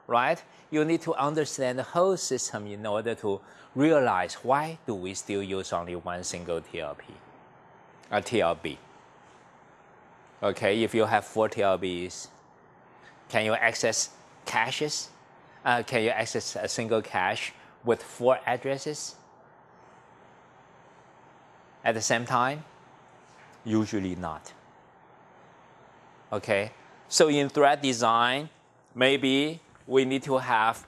Right? You need to understand the whole system in order to realize why do we still use only 1 single TLB. Okay, if you have 4 TLBs, can you access caches? Can you access a single cache with 4 addresses at the same time? Usually not. Okay, so in thread design, maybe we need to have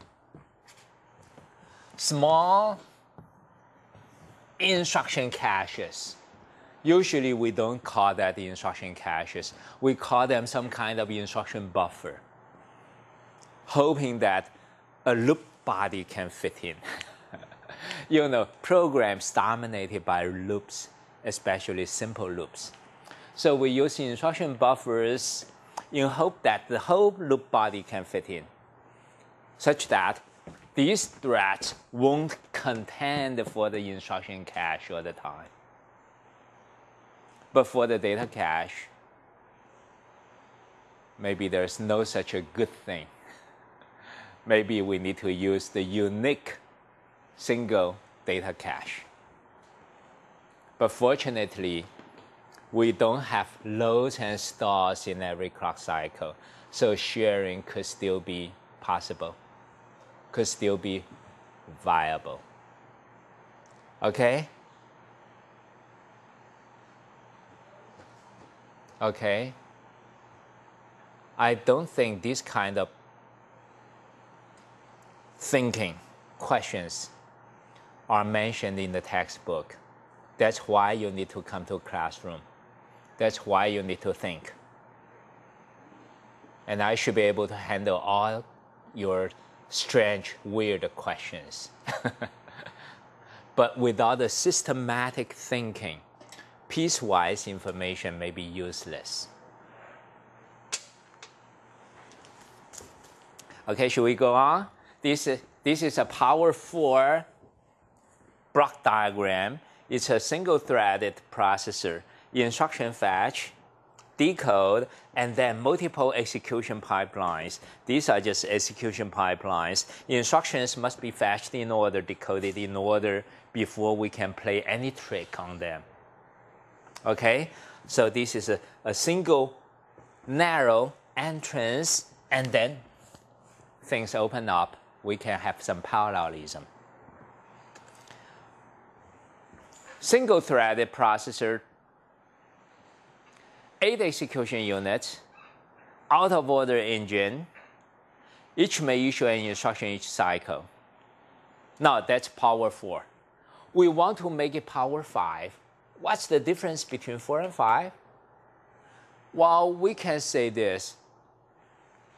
small instruction caches. Usually we don't call that instruction caches. We call them some kind of instruction buffer, hoping that a loop body can fit in. You know, programs dominated by loops, especially simple loops. So we use instruction buffers in hope that the whole loop body can fit in, such that these threads won't contend for the instruction cache all the time. But for the data cache, maybe there's no such a good thing. Maybe we need to use the unique single data cache. But fortunately, we don't have loads and stores in every clock cycle, so sharing could still be possible, could still be viable. Okay? Okay? I don't think this kind of thinking questions are mentioned in the textbook. That's why you need to come to a classroom. That's why you need to think. And I should be able to handle all your strange, weird questions. But without a systematic thinking, piecewise information may be useless. Okay, should we go on? This is a Power 4 block diagram. It's a single-threaded processor, instruction fetch, decode, and then multiple execution pipelines. These are just execution pipelines. Instructions must be fetched in order, decoded in order, before we can play any trick on them. Okay, so this is a single narrow entrance, and then things open up. We can have some parallelism. Single-threaded processor, 8 execution units, out-of-order engine. Each may issue an instruction each cycle. Now, that's Power 4. We want to make it Power 5. What's the difference between 4 and 5? Well, we can say this.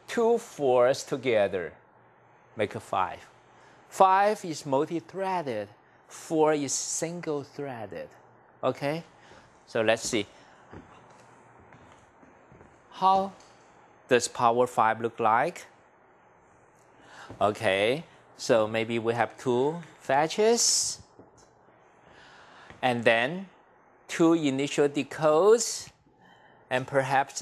2 4s together make a 5. 5 is multi-threaded. 4 is single-threaded. Okay? So let's see. How does power 5 look like? Okay, so maybe we have 2 fetches, and then 2 initial decodes, and perhaps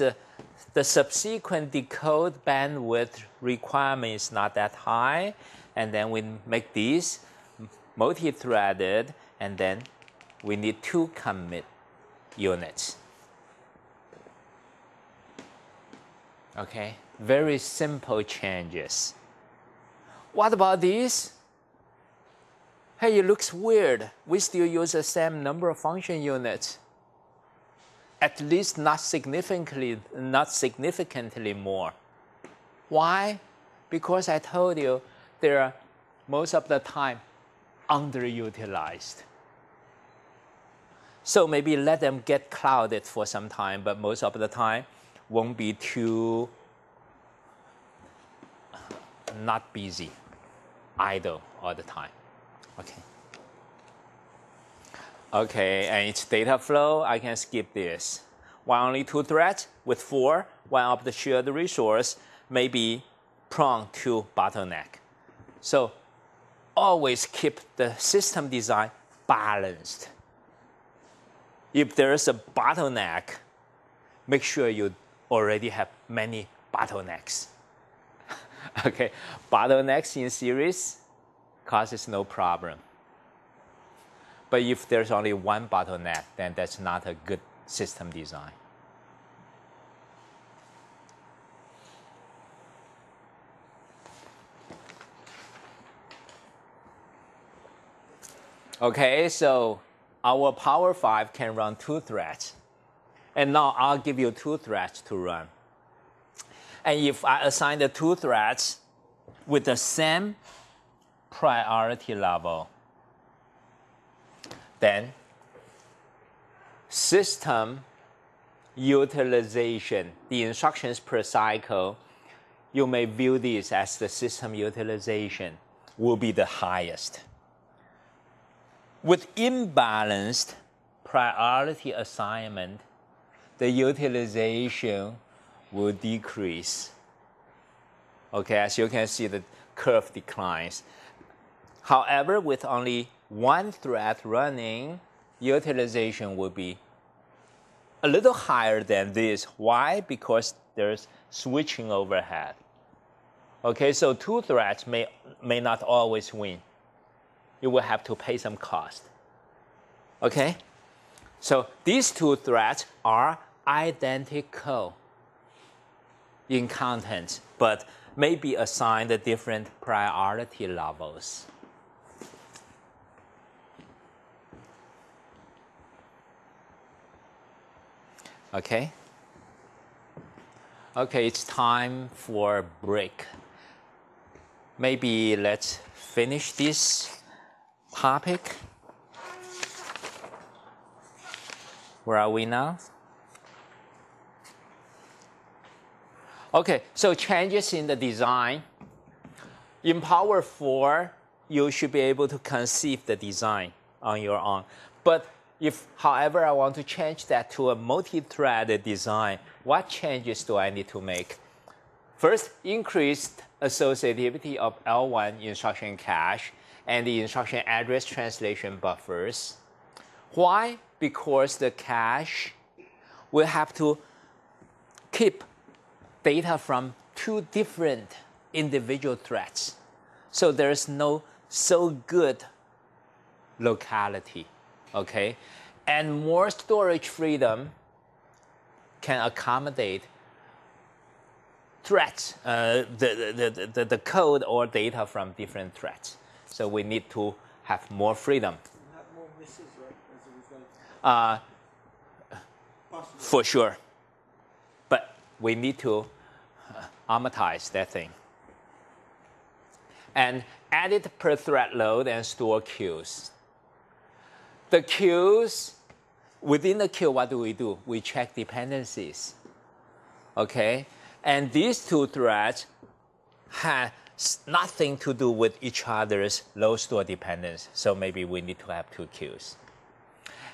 the subsequent decode bandwidth requirement is not that high, and then we make these multi-threaded, and then we need 2 commit units. Okay, very simple changes. What about these? Hey, it looks weird. We still use the same number of function units. At least not significantly more. Why? Because I told you they're most of the time underutilized. So maybe let them get clouded for some time, but most of the time won't be too not busy, idle all the time. Okay. Okay, and it's data flow. I can skip this. Why only 2 threads with 4? One of the shared resource may be prone to bottleneck. So always keep the system design balanced. If there is a bottleneck, make sure you already have many bottlenecks. Okay, bottlenecks in series causes no problem. But if there's only one bottleneck, then that's not a good system design. Okay, so our Power 5 can run 2 threads. And now I'll give you 2 threads to run. And if I assign the 2 threads with the same priority level, then system utilization, the instructions per cycle, you may view this as the system utilization will be the highest. With imbalanced priority assignment, the utilization will decrease. Okay, as you can see, the curve declines. However, with only 1 thread running, utilization will be a little higher than this. Why? Because there's switching overhead. Okay, so 2 threads may not always win. You will have to pay some cost. Okay? So these 2 threads are identical in content, but may be assigned different priority levels. Okay? Okay, it's time for a break. Maybe let's finish this topic. Where are we now? Okay, so changes in the design. In Power 4, you should be able to conceive the design on your own. But if, however, I want to change that to a multi-threaded design, what changes do I need to make? First, increased associativity of L1 instruction cache and the instruction address translation buffers. Why? Because the cache will have to keep data from 2 different individual threads. So there's no so good locality, okay? And more storage freedom can accommodate threads, the code or data from different threads. So we need to have more freedom. Not more misses, right, as a result? Possibly. For sure. But we need to amortize that thing. And edit per thread load and store queues. The queues, within the queue, what do? We check dependencies. Okay? And these 2 threads have nothing to do with each other's load store dependence. So maybe we need to have 2 queues.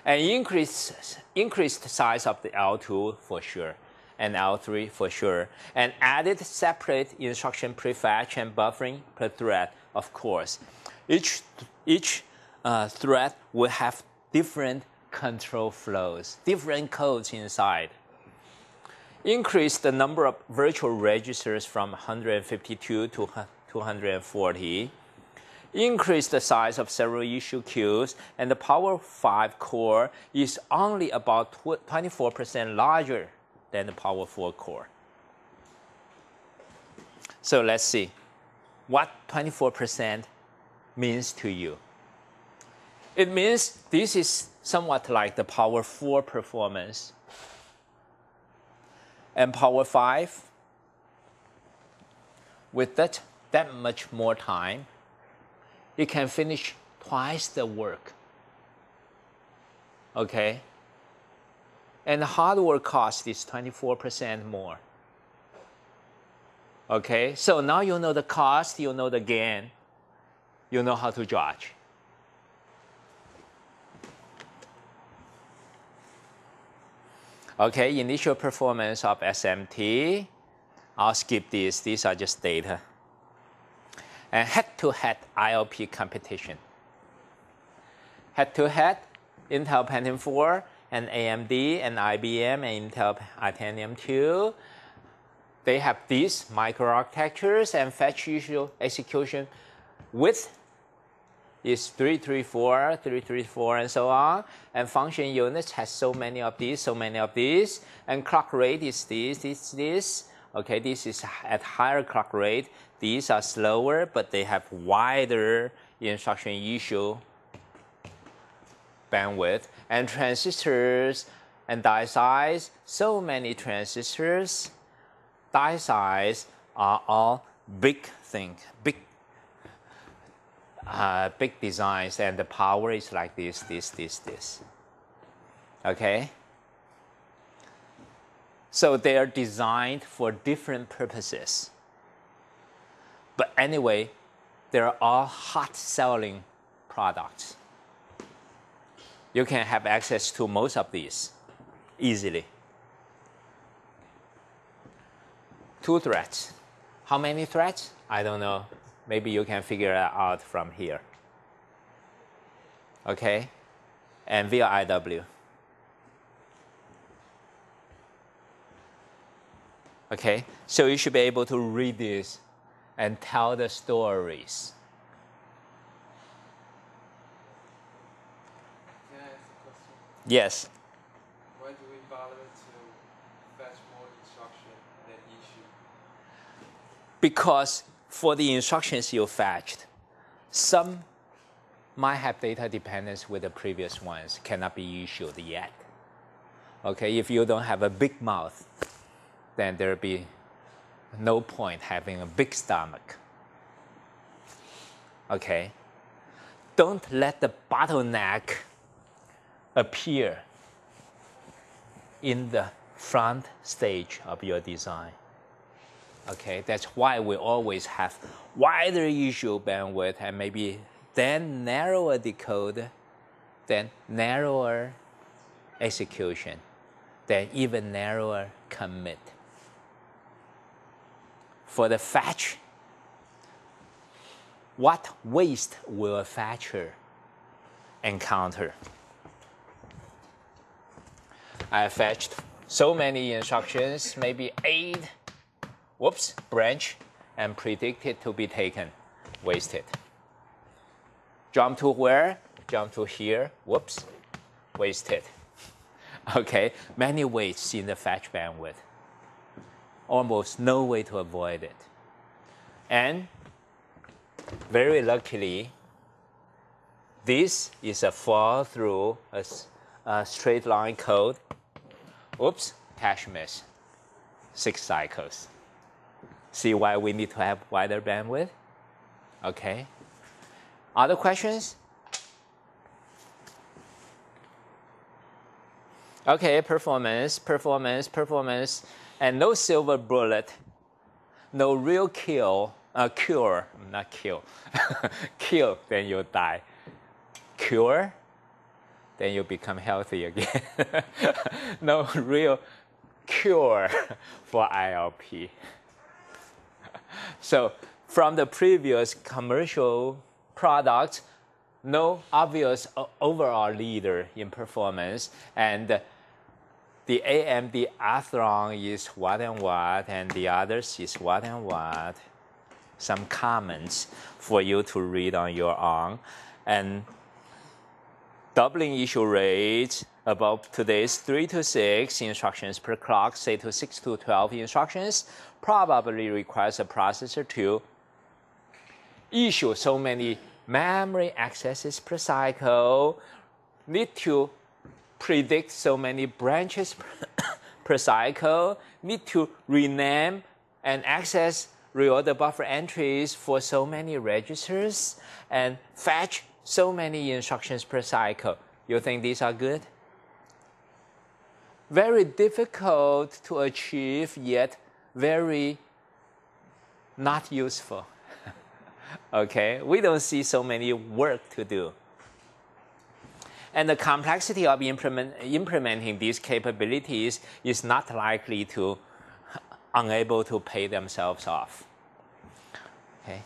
And increased size of the L2 for sure. and L3 for sure. And added separate instruction prefetch and buffering per thread, of course. Each thread will have different control flows, different codes inside. Increase the number of virtual registers from 152 to 240. Increase the size of several issue queues, and the Power 5 core is only about 24% larger than the Power 4 core. So let's see what 24% means to you. It means this is somewhat like the Power 4 performance. And Power 5, with that much more time, it can finish twice the work. Okay? And the hardware cost is 24% more. Okay? So now you know the cost, you know the gain, you know how to judge. Okay, initial performance of SMT. I'll skip these. These are just data. And head-to-head ILP competition. Head-to-head, Intel Pentium 4 and AMD and IBM and Intel Titanium 2. They have these microarchitectures, and fetch usual execution width is 334, and so on. And function units has so many of these, and clock rate is this. Okay, this is at higher clock rate. These are slower, but they have wider instruction issue bandwidth. And transistors and die size, so many transistors. Die size are all big things, big designs, and the power is like this. Okay? So they are designed for different purposes. But anyway, they're all hot-selling products. You can have access to most of these easily. 2 threads. How many threads? I don't know. Maybe you can figure it out from here. Okay? And via IW. Okay? So you should be able to read this and tell the stories. Can I ask a question? Yes. Why do we bother to fetch more instruction than issue? Because for the instructions you fetched, some might have data dependence with the previous ones, cannot be issued yet. Okay, if you don't have a big mouth, then there'll be no point having a big stomach. Okay? Don't let the bottleneck appear in the front stage of your design. Okay, that's why we always have wider issue bandwidth, and maybe then narrower decode, then narrower execution, then even narrower commit. For the fetch, what waste will a fetcher encounter? I fetched so many instructions, maybe 8 branch, and predicted to be taken, wasted. Jump to where? Jump to here, wasted. Okay, many wastes in the fetch bandwidth. Almost no way to avoid it. And very luckily, this is a fall through a straight line code. Cache miss, 6 cycles. See why we need to have wider bandwidth? Okay. Other questions? Okay, performance, and no silver bullet, no real cure, kill, then you die. Cure, then you become healthy again. No real cure for ILP. So from the previous commercial products, no obvious overall leader in performance, and the AMD Atheron is what and what, and the others is what and what. Some comments for you to read on your own. And doubling issue rate above today's 3 to 6 instructions per clock, say to 6 to 12 instructions, probably requires a processor to issue so many memory accesses per cycle, need to predict so many branches per cycle, need to rename and access reorder buffer entries for so many registers, and fetch so many instructions per cycle. You think these are good? Very difficult to achieve, yet very not useful. Okay, we don't see so many work to do. And the complexity of implementing these capabilities is not likely to unable to pay themselves off. Okay.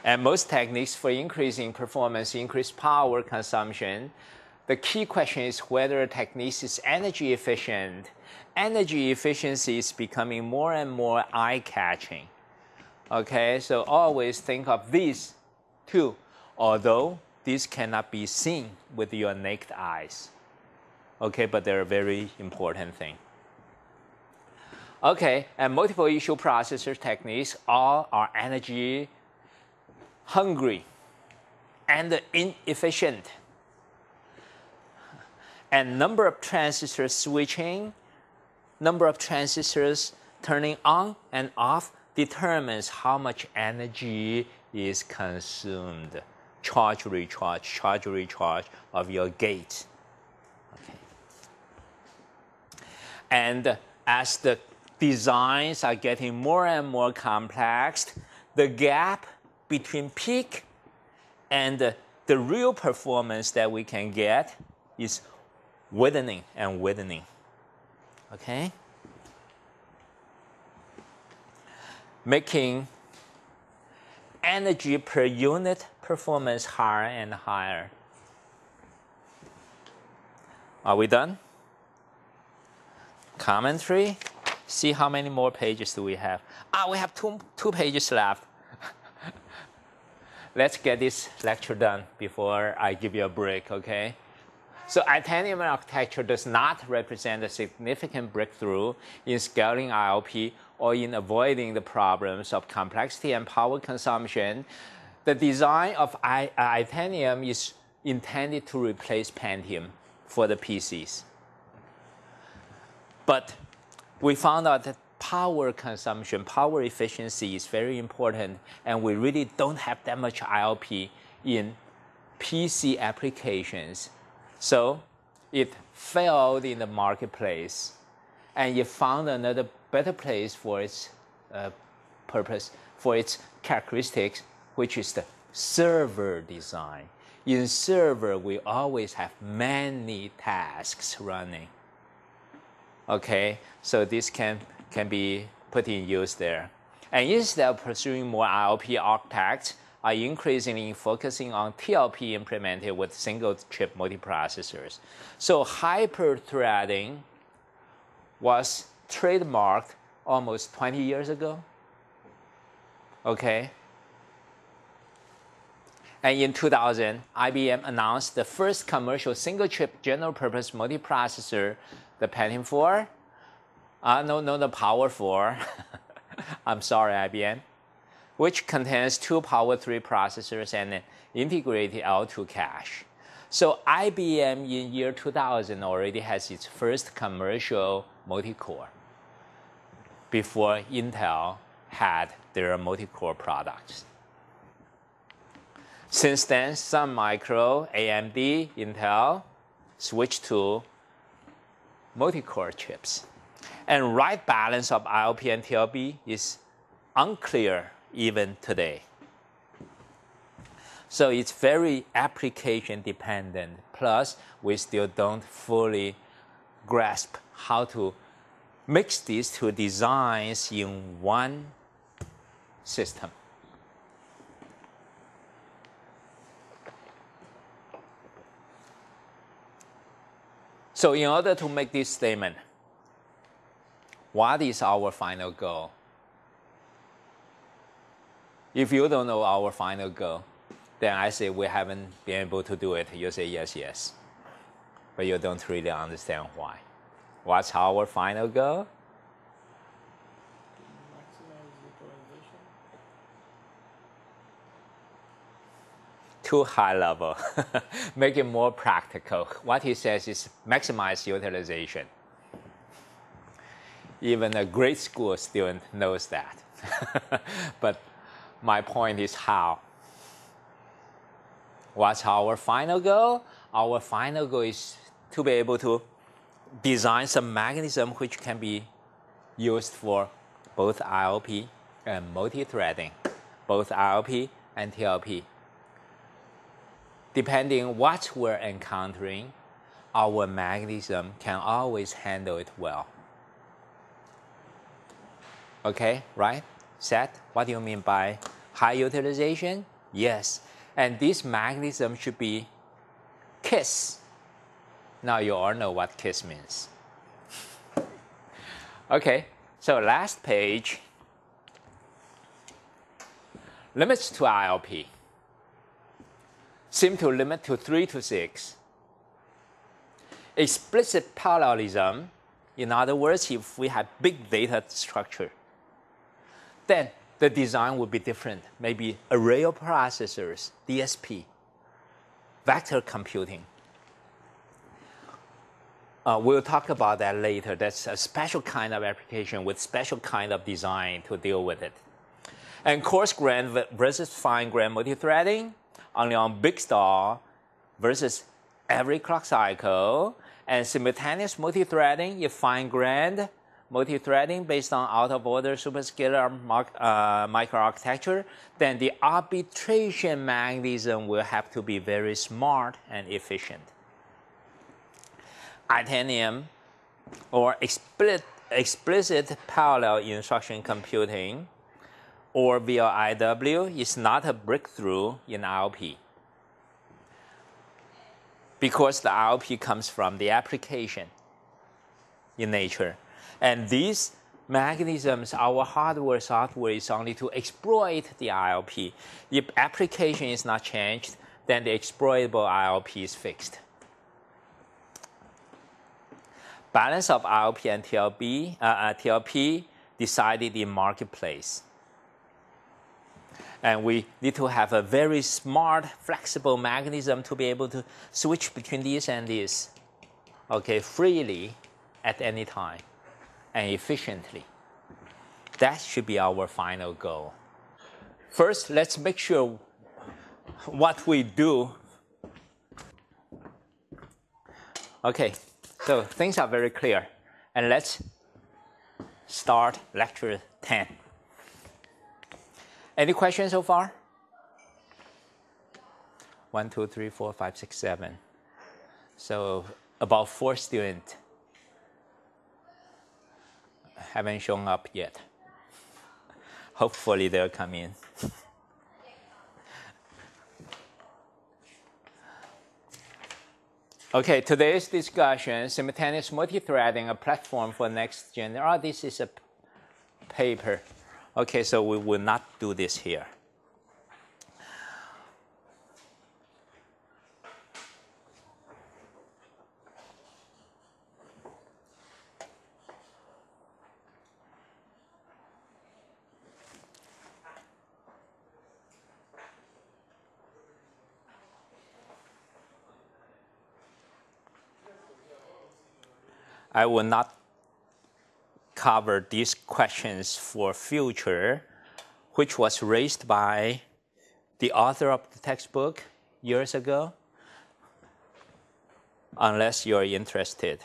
And most techniques for increasing performance increase power consumption. The key question is whether a technique is energy efficient. Energy efficiency is becoming more and more eye-catching. Okay, so always think of these two, although these cannot be seen with your naked eyes. Okay, but they're a very important thing. Okay, and multiple issue processor techniques all are energy hungry and inefficient. And number of transistors switching, number of transistors turning on and off determines how much energy is consumed. Charge, recharge of your gate. Okay. And as the designs are getting more and more complex, the gap between peak and the real performance that we can get is widening and widening. Okay? Making energy per unit performance higher and higher. Are we done? Commentary. See how many more pages do we have? We have two pages left. Let's get this lecture done before I give you a break, okay? So Itanium architecture does not represent a significant breakthrough in scaling ILP or in avoiding the problems of complexity and power consumption. The design of Itanium is intended to replace Pentium for the PCs. But we found out that power consumption, power efficiency is very important, and we really don't have that much ILP in PC applications. So it failed in the marketplace, and it found another better place for its purpose, for its characteristics, which is the server design. In server, we always have many tasks running. Okay, so this can be put in use there. And instead of pursuing more ILP architects, are increasingly focusing on TLP implemented with single-chip multiprocessors. So hyper-threading was trademarked almost 20 years ago. Okay? And in 2000, IBM announced the first commercial single-chip general-purpose multiprocessor, the Pentium 4. The Power 4. I'm sorry, IBM. Which contains 2 Power 3 processors and an integrated L2 cache. So IBM in year 2000 already has its first commercial multi-core before Intel had their multi-core products. Since then, Sun Micro, AMD, Intel switched to multi-core chips. And right balance of ILP and TLP is unclear even today. So it's very application dependent. Plus, we still don't fully grasp how to mix these two designs in one system. So in order to make this statement, what is our final goal? If you don't know our final goal, then I say we haven't been able to do it. You say yes, yes. But you don't really understand why. What's our final goal? Maximize utilization. Too high level. Make it more practical. What he says is maximize utilization. Even a grade school student knows that. But my point is how. What's our final goal? Our final goal is to be able to design some mechanism which can be used for both ILP and multithreading, both ILP and TLP. Depending what we're encountering, our mechanism can always handle it well. Okay, right? Set? What do you mean by high utilization? Yes. And this mechanism should be KISS. Now you all know what KISS means. Okay, so last page. Limits to ILP seem to limit to 3 to 6. Explicit parallelism, in other words, if we have big data structure, then the design would be different. Maybe array of processors, DSP, vector computing. We'll talk about that later. That's a special kind of application with special kind of design to deal with it. And coarse-grained versus fine-grained multithreading, only on big star versus every clock cycle, and simultaneous multithreading, if fine-grained multithreading based on out-of-order superscalar microarchitecture, then the arbitration mechanism will have to be very smart and efficient. Itanium or explicit parallel instruction computing or VLIW is not a breakthrough in ILP because the ILP comes from the application in nature. And these mechanisms, our hardware, software is only to exploit the ILP. If application is not changed, then the exploitable ILP is fixed. Balance of ILP and TLP decided in marketplace. And we need to have a very smart, flexible mechanism to be able to switch between these and these, okay, freely at any time and efficiently. That should be our final goal. First, let's make sure what we do. Okay, so things are very clear. And let's start lecture 10. Any questions so far? 1, 2, 3, 4, 5, 6, 7. So about 4 students haven't shown up yet. Hopefully they'll come in. Okay, today's discussion, simultaneous multithreading, a platform for next gen. Oh, this is a paper. Okay, so we will not do this here. I will not cover these questions for future, which was raised by the author of the textbook years ago, unless you're interested.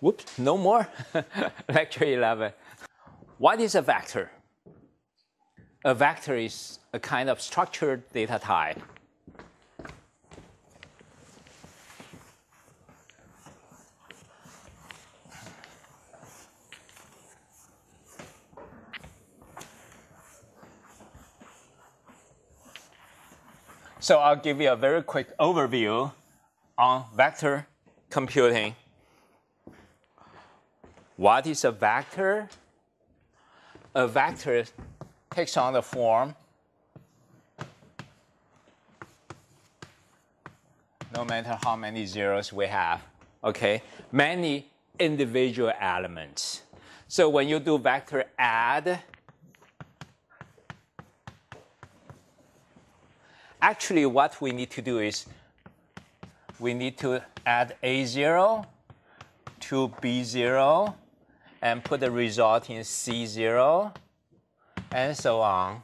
Whoops, no more. Lecture 11. What is a vector? a vector is a kind of structured data type. So I'll give you a very quick overview on vector computing. What is a vector? A vector takes on the form, no matter how many zeros we have, okay, many individual elements. So when you do vector add, actually what we need to do is we need to add A0 to B0 and put the result in C0 and so on.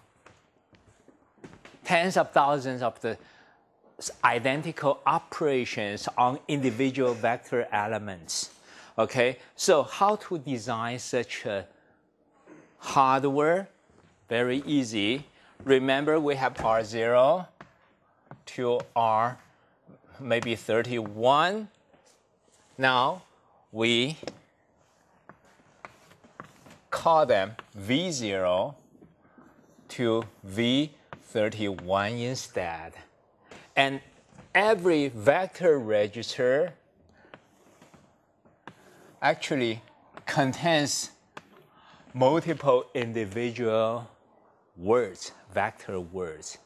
Tens of thousands of the identical operations on individual vector elements. Okay, so how to design such a hardware? Very easy. Remember, we have R0 to R maybe 31. Now we call them V0 to V31 instead. And every vector register actually contains multiple individual words, vector words.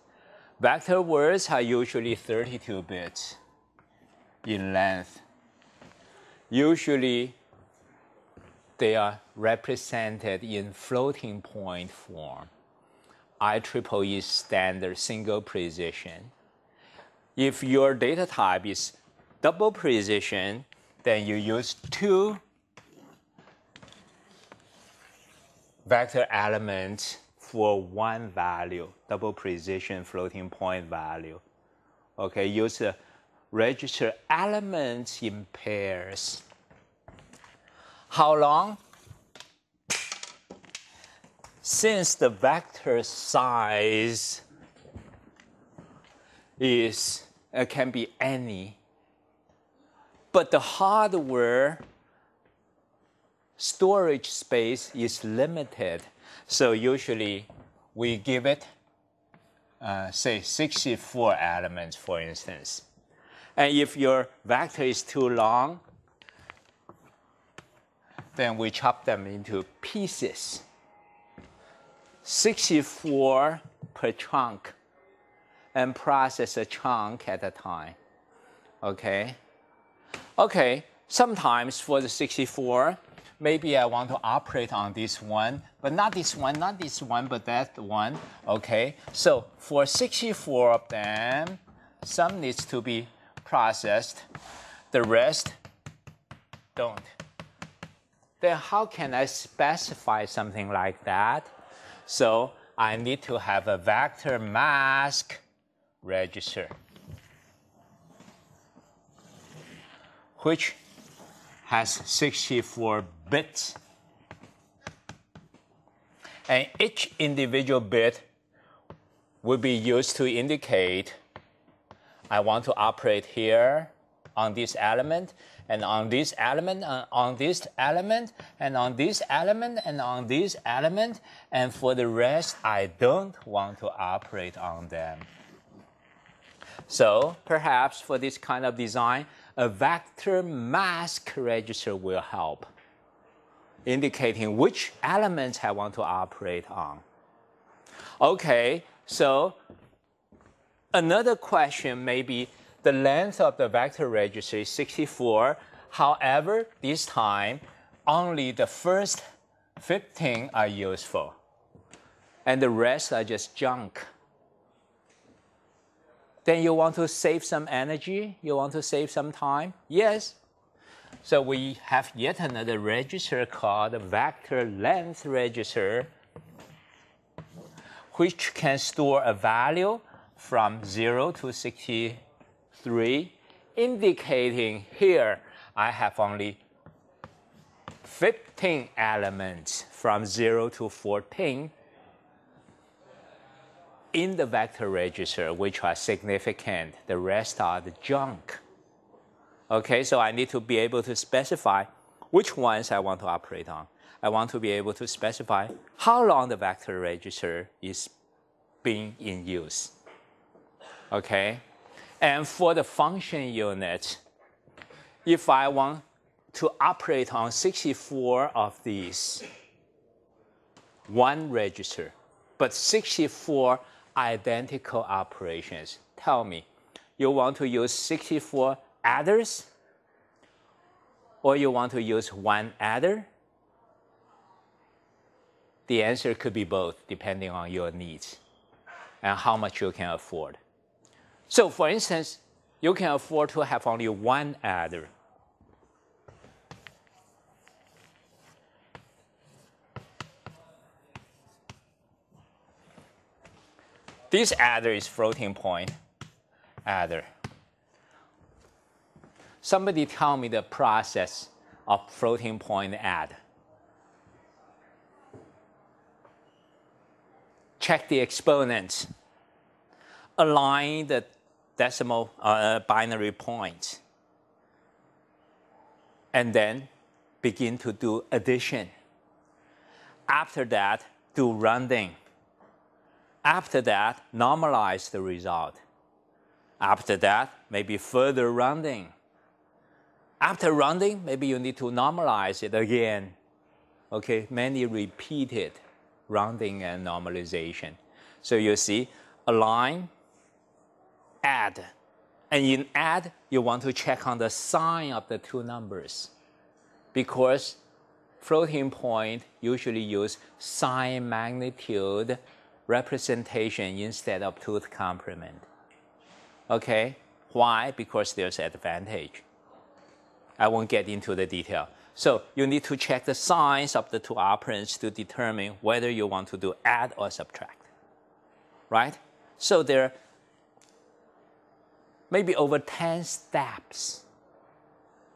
Vector words are usually 32 bits in length. Usually, they are represented in floating point form. IEEE standard single precision. If your data type is double precision, then you use 2 vector elements for 1 value, double precision floating point value. Okay, use the register elements in pairs. How long? Since the vector size is can be any, but the hardware storage space is limited. So usually we give it, say, 64 elements, for instance. And if your vector is too long, then we chop them into pieces. 64 per chunk, and process a chunk at a time. Okay? Okay, sometimes for the 64, maybe I want to operate on this one, but not this one, not this one, but that one. Okay, so for 64 of them, some needs to be processed, the rest don't. Then how can I specify something like that? So I need to have a vector mask register, which has 64 bits. And each individual bit will be used to indicate I want to operate here on this element, and on this element, and on this element, and on this element, and on this element, and for the rest, I don't want to operate on them. So perhaps for this kind of design, a vector mask register will help, indicating which elements I want to operate on. Okay, so another question may be the length of the vector register is 64. However, this time, only the first 15 are useful, and the rest are just junk. Then you want to save some energy? You want to save some time? Yes. So we have yet another register called the vector length register, which can store a value from 0 to 63, indicating here I have only 15 elements from 0 to 14. in the vector register which are significant. The rest are the junk. Okay, so I need to be able to specify which ones I want to operate on. I want to be able to specify how long the vector register is being in use. Okay, and for the function unit, if I want to operate on 64 of these, one register, but 64 identical operations, tell me, you want to use 64 adders, or you want to use one adder? The answer could be both, depending on your needs and how much you can afford. So for instance, you can afford to have only one adder. This adder is floating point adder. Somebody tell me the process of floating point add. Check the exponents. Align the decimal binary point. And then begin to do addition. After that, do rounding. After that, normalize the result. After that, maybe further rounding. After rounding, maybe you need to normalize it again. Okay, many repeated rounding and normalization. So you see, align, add. And in add, you want to check on the sign of the two numbers. Because floating point usually use sign magnitude representation instead of tooth complement. Okay, why? Because there's advantage. I won't get into the detail. So you need to check the signs of the two operands to determine whether you want to do add or subtract, right? So there are maybe over 10 steps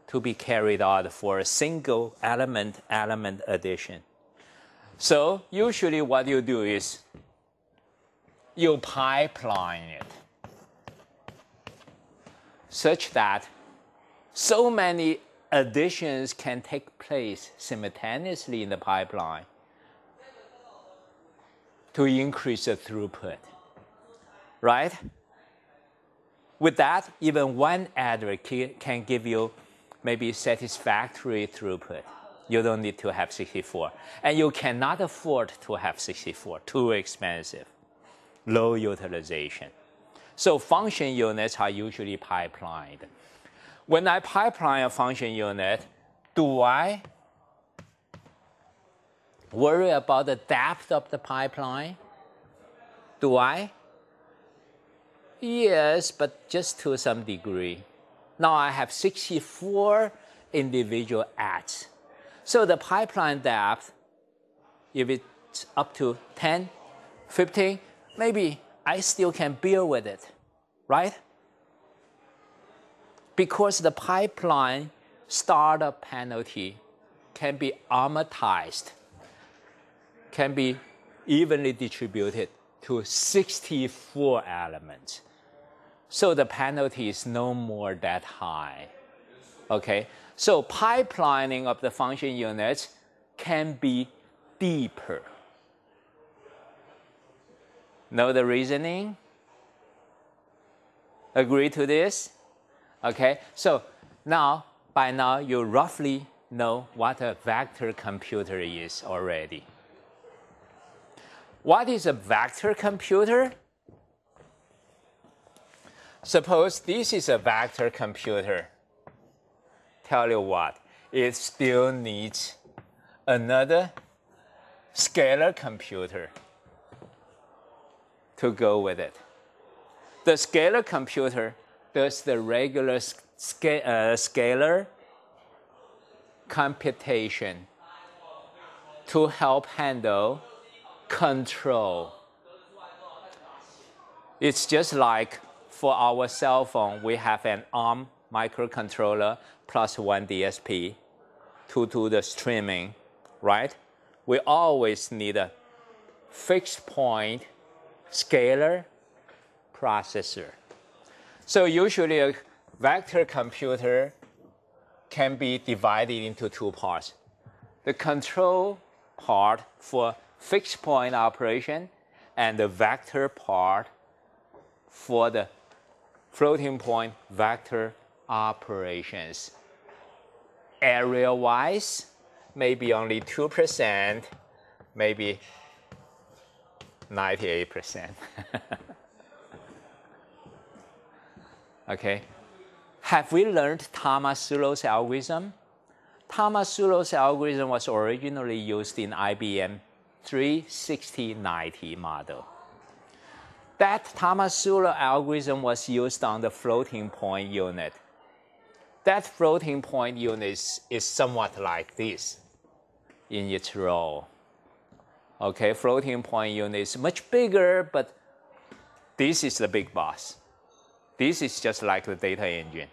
to be carried out for a single element addition. So usually what you do is you pipeline it such that so many additions can take place simultaneously in the pipeline to increase the throughput, right? With that, even one adder can give you maybe satisfactory throughput. You don't need to have 64. And you cannot afford to have 64, too expensive, low utilization. So function units are usually pipelined. When I pipeline a function unit, do I worry about the depth of the pipeline? Do I? Yes, but just to some degree. Now I have 64 individual adds. So the pipeline depth, if it's up to 10, 15, maybe I still can bear with it, right? Because the pipeline startup penalty can be amortized, can be evenly distributed to 64 elements. So the penalty is no more that high. Okay? So pipelining of the function units can be deeper. Know the reasoning? Agree to this? Okay, so now, by now, you roughly know what a vector computer is already. What is a vector computer? Suppose this is a vector computer. Tell you what, it still needs another scalar computer to go with it. The scalar computer does the regular scalar computation to help handle control. It's just like for our cell phone, we have an ARM microcontroller plus one DSP to do the streaming, right? We always need a fixed point, scalar processor. So usually a vector computer can be divided into two parts. The control part for fixed point operation and the vector part for the floating point vector operations. Area-wise, maybe only 2%, maybe 98%. Okay. Have we learned Tomasulo's algorithm? Tomasulo's algorithm was originally used in IBM 36090 model. That Tomasulo algorithm was used on the floating point unit. That floating point unit is somewhat like this in its role. Okay, floating point unit is much bigger, but this is the big boss. This is just like the data engine.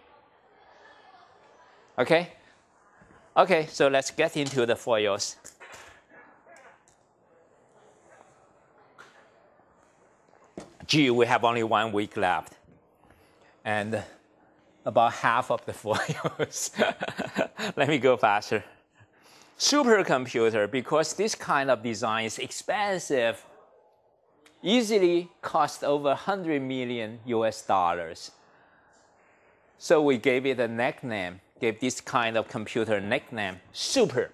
Okay? Okay, so let's get into the foils. Gee, we have only 1 week left. And about half of the foils. Let me go faster. Supercomputer, because this kind of design is expensive, easily cost over 100 million US dollars. So we gave it a nickname, gave this kind of computer nickname, Super.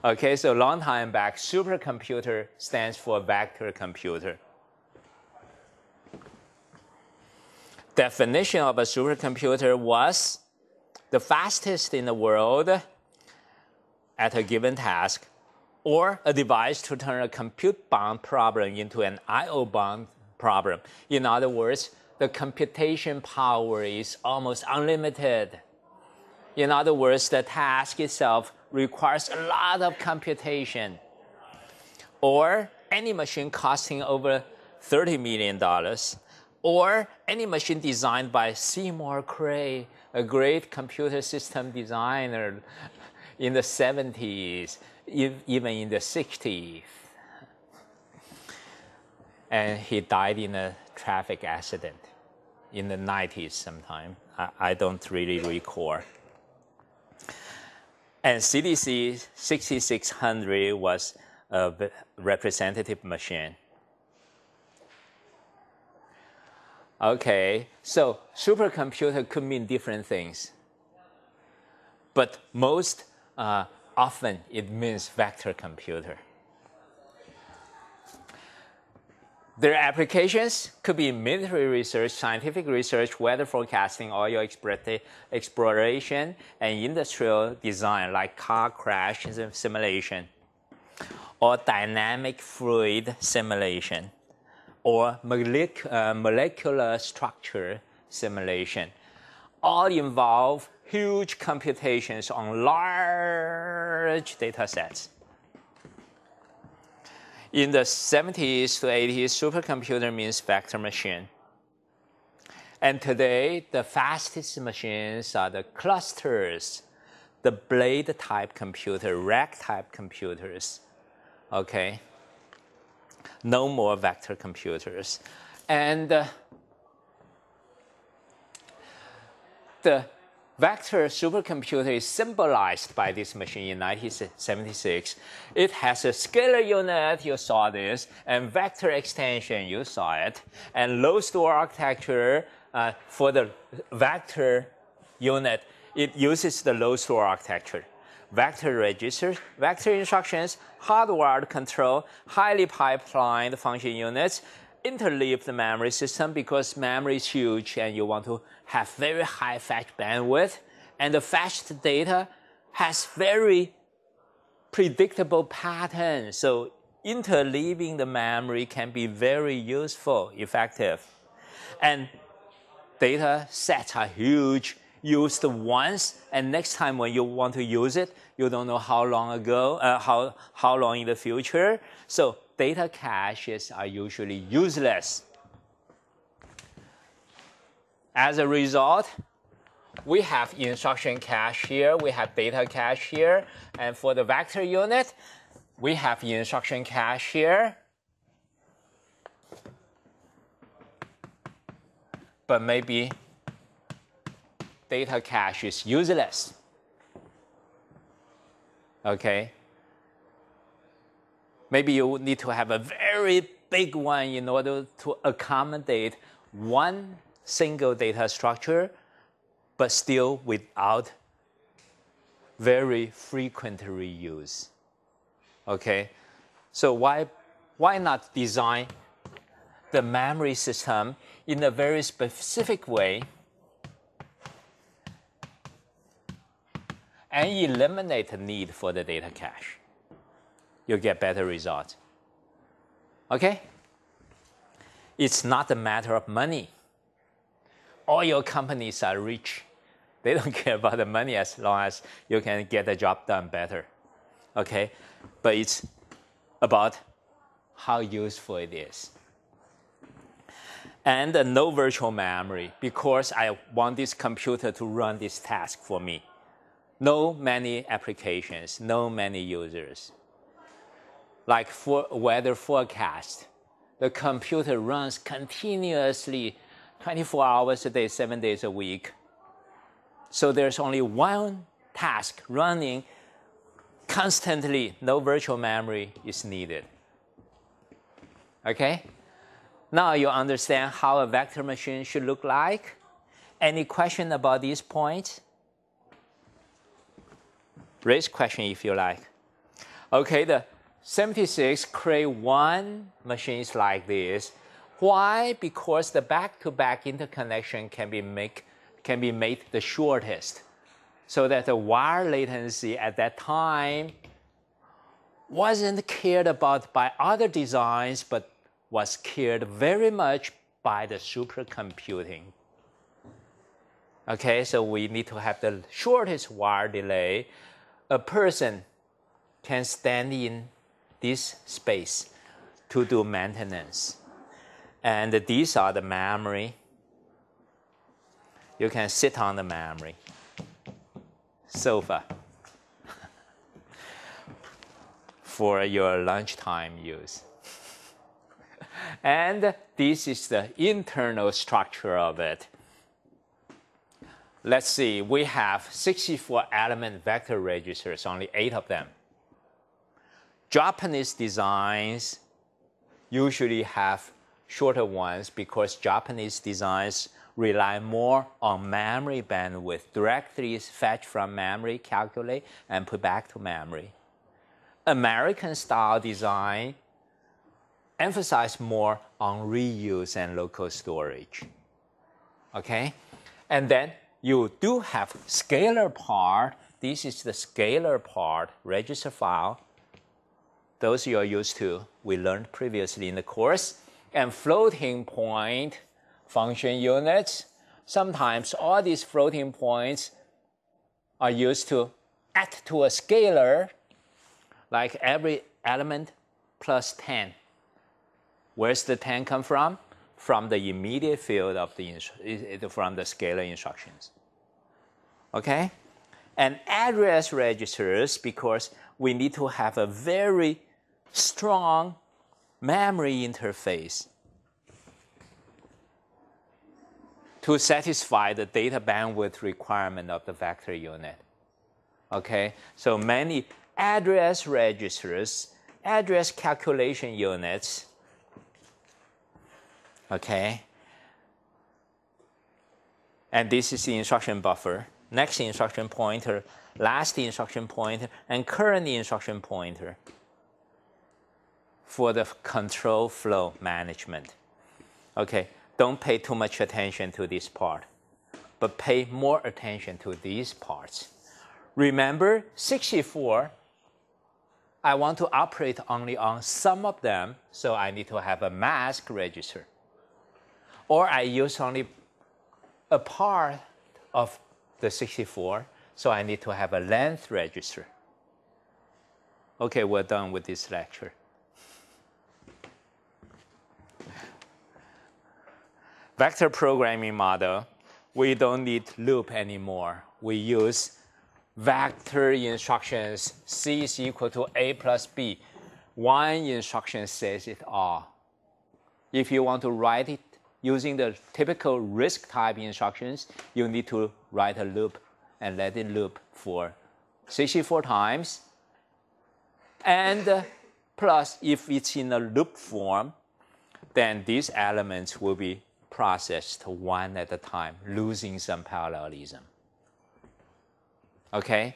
Okay, so long time back, supercomputer stands for vector computer. Definition of a supercomputer was the fastest in the world at a given task, or a device to turn a compute-bound problem into an I/O-bound problem. In other words, the computation power is almost unlimited. In other words, the task itself requires a lot of computation. Or any machine costing over $30 million, or any machine designed by Seymour Cray, a great computer system designer in the 70s, even in the 60s. And he died in a traffic accident in the 90s sometime. I don't really recall. And CDC 6600 was a representative machine. Okay, so supercomputer could mean different things. But most often it means vector computer. Their applications could be military research, scientific research, weather forecasting, oil exploration, and industrial design like car crash simulation, or dynamic fluid simulation, or molecular structure simulation. All involve huge computations on large data sets. In the 70s to 80s, supercomputer means vector machine. And today, the fastest machines are the clusters, the blade-type computer, rack-type computers. Okay? No more vector computers. And the vector supercomputer is symbolized by this machine in 1976. It has a scalar unit, you saw this, and vector extension, you saw it, and low-store architecture for the vector unit. It uses the low-store architecture. Vector registers, vector instructions, hardwired control, highly pipelined function units, interleaved memory system because memory is huge and you want to have very high fetch bandwidth, and the fetched data has very predictable patterns. So interleaving the memory can be very useful, effective. And data sets are huge, used once, and next time when you want to use it, you don't know how long ago, how long in the future. So data caches are usually useless. As a result, we have instruction cache here, we have data cache here, and for the vector unit, we have instruction cache here, but maybe data cache is useless. Okay? Maybe you need to have a very big one in order to accommodate one single data structure, but still without very frequent reuse. Okay? So why not design the memory system in a very specific way and eliminate the need for the data cache? You'll get better results. Okay? It's not a matter of money. All your companies are rich. They don't care about the money as long as you can get the job done better. Okay? But it's about how useful it is. And no virtual memory, because I want this computer to run this task for me. No many applications, no many users. Like for weather forecast, the computer runs continuously 24 hours a day, 7 days a week. So there's only one task running constantly. No virtual memory is needed. Okay? Now you understand how a vector machine should look like? Any question about these points? Raise question if you like. Okay, the 76 create one machines like this. Why? Because the back-to-back interconnection can be made the shortest, so that the wire latency at that time wasn't cared about by other designs, but was cared very much by the supercomputing. Okay, so we need to have the shortest wire delay. A person can stand in this space to do maintenance. And these are the memory. You can sit on the memory. Sofa. For your lunchtime use. And this is the internal structure of it. Let's see, we have 64 element vector registers, only 8 of them. Japanese designs usually have shorter ones because Japanese designs rely more on memory bandwidth, directly fetch from memory, calculate, and put back to memory. American style design emphasize more on reuse and local storage. Okay? And then you do have scalar part. This is the scalar part, register file. Those you are used to, we learned previously in the course. And floating point function units. Sometimes all these floating points are used to add to a scalar, like every element plus 10. Where's the 10 come from? From the immediate field of from the scalar instructions. Okay? And address registers, because we need to have a very strong memory interface to satisfy the data bandwidth requirement of the vector unit. Okay? So many address registers, address calculation units. Okay? And this is the instruction buffer. Next instruction pointer, last instruction pointer, and current instruction pointer for the control flow management. Okay, don't pay too much attention to this part, but pay more attention to these parts. Remember, 64, I want to operate only on some of them, so I need to have a mask register. Or I use only a part of the 64, so I need to have a length register. Okay, we're done with this lecture. Vector programming model, we don't need loop anymore. We use vector instructions. C is equal to A plus B. One instruction says it all. If you want to write it using the typical RISC type instructions, you need to write a loop and let it loop for 64 times. And plus, if it's in a loop form, then these elements will be processed one at a time, losing some parallelism. Okay?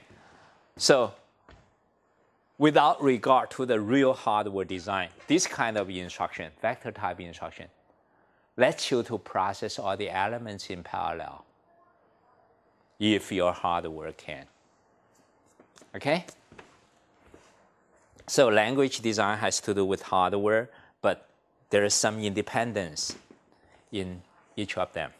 So, without regard to the real hardware design, this kind of instruction, vector type instruction, lets you to process all the elements in parallel if your hardware can. Okay? So language design has to do with hardware, but there is some independence in each of them.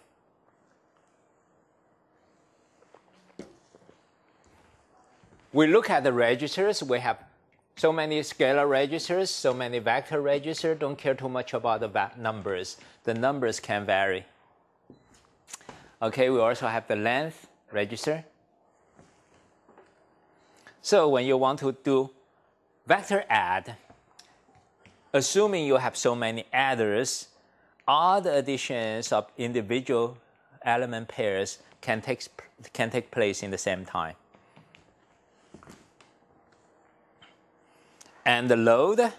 We look at the registers. We have so many scalar registers, so many vector registers. Don't care too much about the numbers. The numbers can vary. Okay, we also have the length register. So when you want to do vector add, assuming you have so many adders, all the additions of individual element pairs can take place in the same time. And the load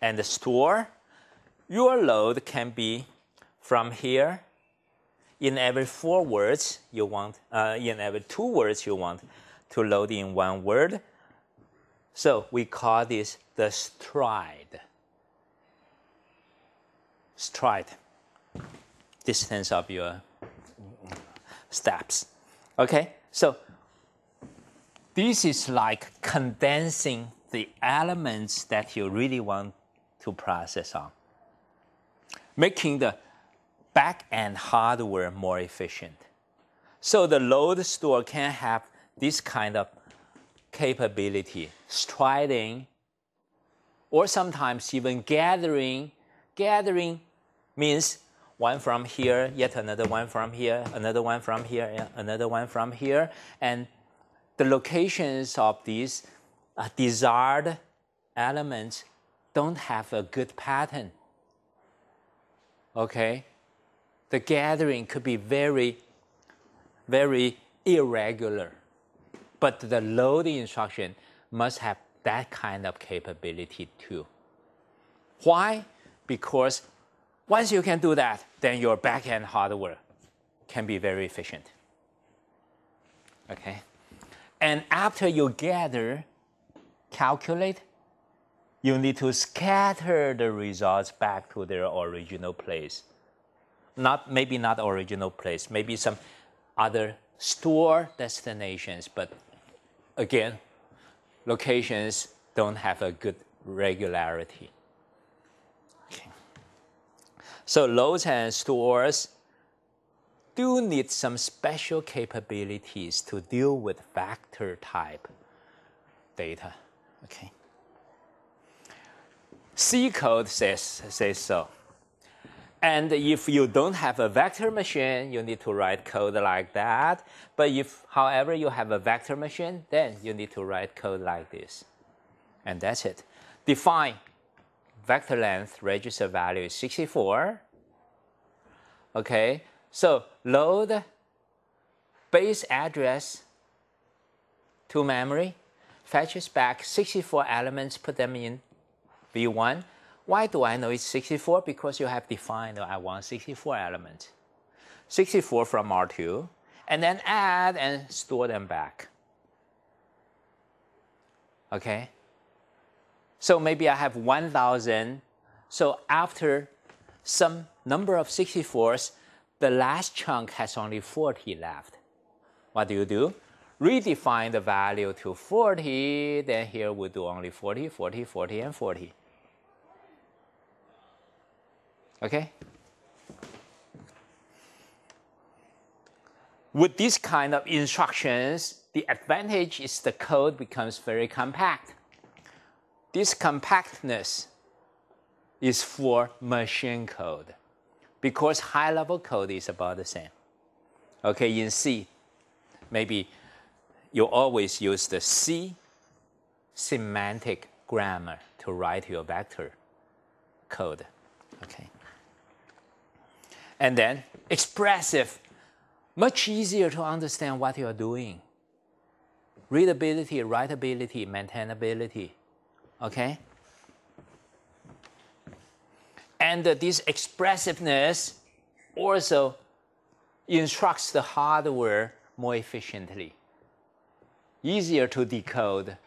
and the store, your load can be from here. In every 4 words you want, in every 2 words you want to load in 1 word. So we call this the stride. Stride, distance of your steps. Okay, so this is like condensing the elements that you really want to process on, making the back-end hardware more efficient. So the load store can have this kind of capability, striding, or sometimes even gathering. Gathering means one from here, yet another one from here, another one from here, another one from here, and the locations of these desired elements don't have a good pattern. Okay? The gathering could be very, very irregular. But the load instruction must have that kind of capability too. Why? Because once you can do that, then your back-end hardware can be very efficient. Okay? And after you gather, calculate, you need to scatter the results back to their original place. Maybe not original place, maybe some other store destinations, but again, locations don't have a good regularity. Okay. So loads and stores do need some special capabilities to deal with vector type data. Okay. C code says so. And if you don't have a vector machine, you need to write code like that. But if, however, you have a vector machine, then you need to write code like this. And that's it. Define vector length register value is 64. Okay, so load base address to memory, fetches back 64 elements, put them in V1. Why do I know it's 64? Because you have defined I want 64 elements. 64 from R2, and then add and store them back. Okay? So maybe I have 1,000. So after some number of 64s, the last chunk has only 40 left. What do? Redefine the value to 40, then here we do only 40, 40, 40, and 40. Okay? With this kind of instructions, the advantage is the code becomes very compact. This compactness is for machine code because high-level code is about the same. Okay, in C, maybe you always use the C semantic grammar to write your vector code. Okay. And then expressive, much easier to understand what you're doing. Readability, writability, maintainability, okay? And this expressiveness also instructs the hardware more efficiently. Easier to decode.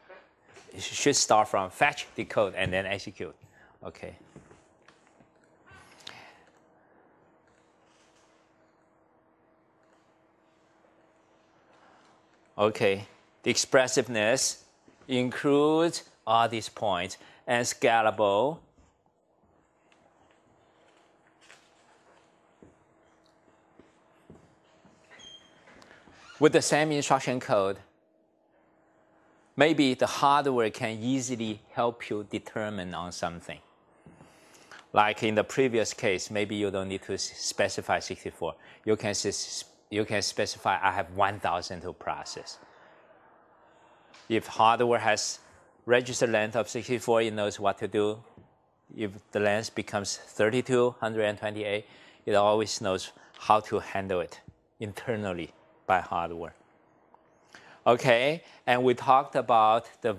It should start from fetch, decode, and then execute, okay? Okay, the expressiveness includes all these points and scalable. With the same instruction code, maybe the hardware can easily help you determine on something. Like in the previous case, maybe you don't need to specify 64. You can specify I have 1,000 to process. If hardware has register length of 64, it knows what to do. If the length becomes 32, 128, it always knows how to handle it internally by hardware. Okay, and we talked about the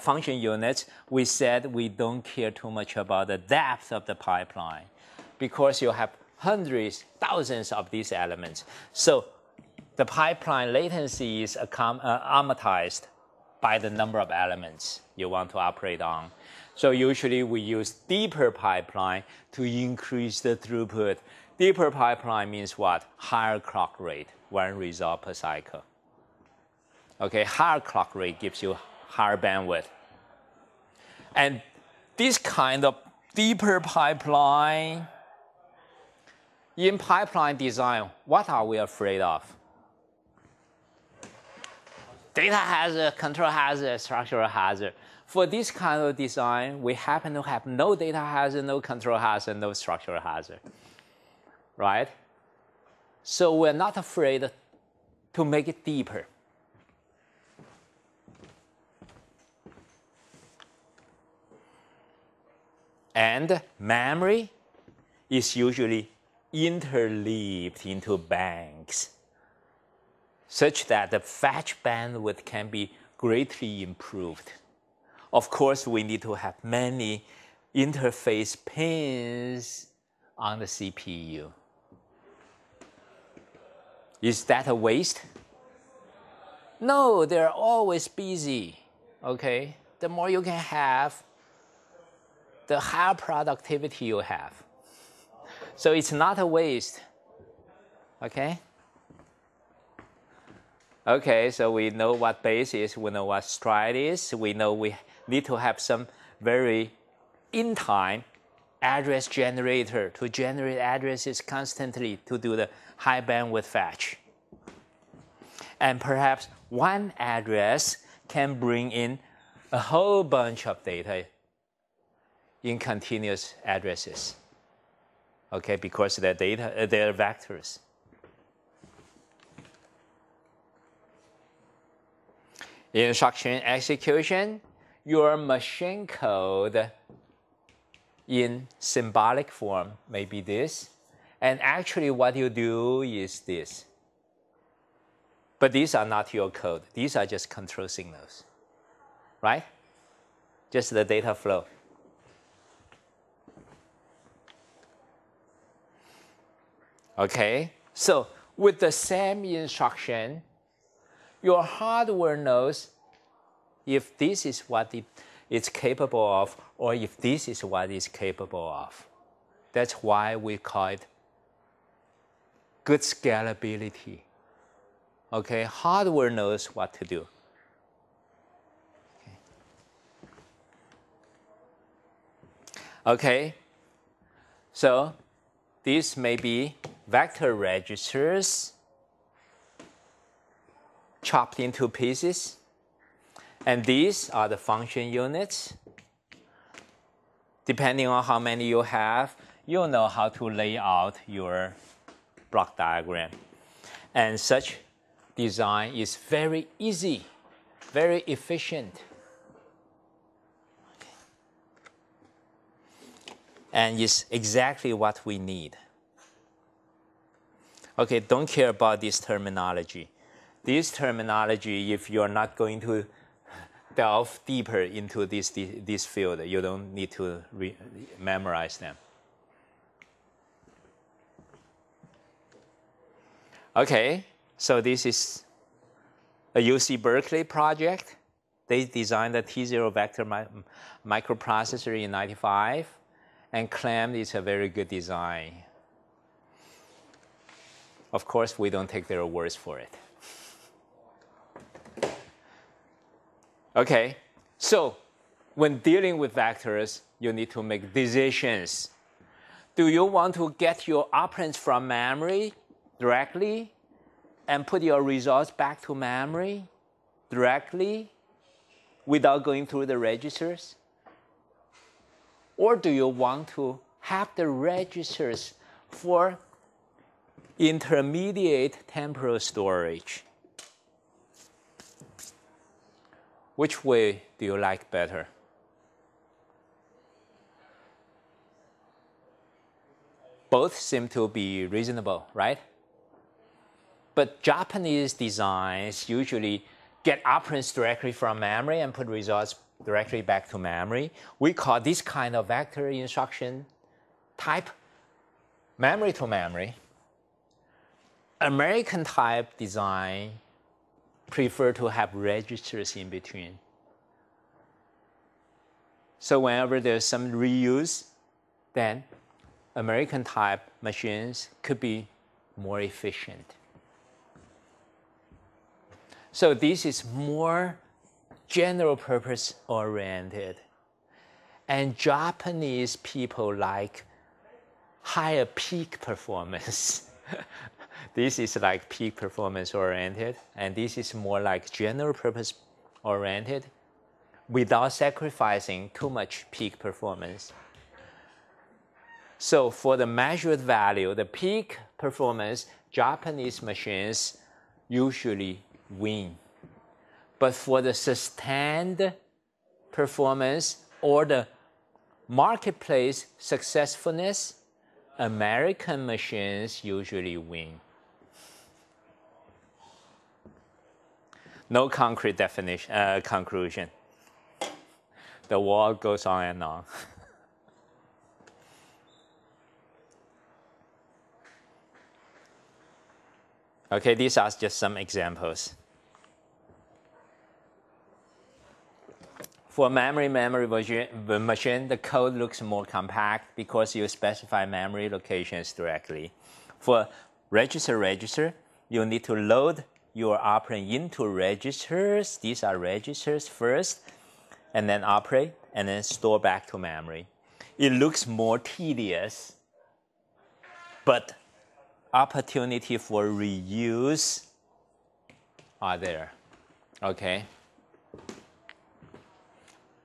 function units. We said we don't care too much about the depth of the pipeline because you have hundreds, thousands of these elements. So the pipeline latency is amortized by the number of elements you want to operate on. So usually we use deeper pipeline to increase the throughput. Deeper pipeline means what? Higher clock rate, one result per cycle. Okay, higher clock rate gives you higher bandwidth. And this kind of deeper pipeline, in pipeline design, what are we afraid of? Data hazard, control hazard, structural hazard. For this kind of design, we happen to have no data hazard, no control hazard, no structural hazard, right? So we're not afraid to make it deeper. And memory is usually interleaved into banks, such that the fetch bandwidth can be greatly improved. Of course, we need to have many interface pins on the CPU. Is that a waste? No, they're always busy, okay? The more you can have, the higher productivity you have. So it's not a waste, okay? Okay, so we know what base is, we know what stride is, we know we need to have some very in-time address generator to generate addresses constantly to do the high bandwidth fetch. And perhaps one address can bring in a whole bunch of data in continuous addresses, okay, because they're data, they're vectors. Instruction execution, your machine code in symbolic form may be this, and actually what you do is this. But these are not your code. These are just control signals, right? Just the data flow. Okay, so with the same instruction, your hardware knows if this is what it's capable of or if this is what it's capable of. That's why we call it good scalability. Okay, hardware knows what to do. Okay, so these may be vector registers chopped into pieces. And these are the function units. Depending on how many you have, you'll know how to lay out your block diagram. And such design is very easy, very efficient. And it's exactly what we need. Okay, don't care about this terminology. This terminology, if you're not going to delve deeper into this field, you don't need to memorize them. Okay, so this is a UC Berkeley project. They designed the T0 vector microprocessor in '95 and claimed it's a very good design. Of course, we don't take their words for it. Okay, so when dealing with vectors, you need to make decisions. Do you want to get your operands from memory directly and put your results back to memory directly without going through the registers? Or do you want to have the registers for intermediate temporal storage? Which way do you like better? Both seem to be reasonable, right? But Japanese designs usually get operands directly from memory and put results directly back to memory. We call this kind of vector instruction type memory to memory. American type design prefer to have registers in between. So whenever there's some reuse, then American type machines could be more efficient. So this is more general purpose oriented. And Japanese people like higher peak performance. This is like peak performance oriented, and this is more like general purpose oriented without sacrificing too much peak performance. So for the measured value, the peak performance, Japanese machines usually win. But for the sustained performance or the marketplace successfulness, American machines usually win. No concrete conclusion. The war goes on and on. Okay, these are just some examples. For memory machine, the code looks more compact because you specify memory locations directly. For register, you need to load your operand into registers. These are registers first, and then operate, and then store back to memory. It looks more tedious, but opportunity for reuse are there. Okay.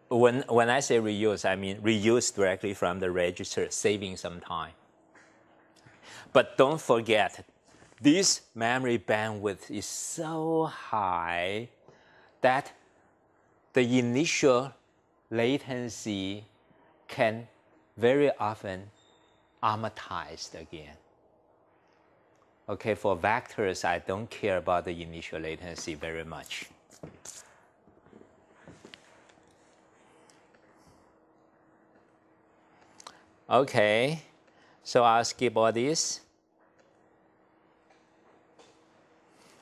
When I say reuse, I mean reuse directly from the register, saving some time. But don't forget, this memory bandwidth is so high that the initial latency can very often amortized again. Okay, for vectors, I don't care about the initial latency very much. Okay, so I'll skip all this.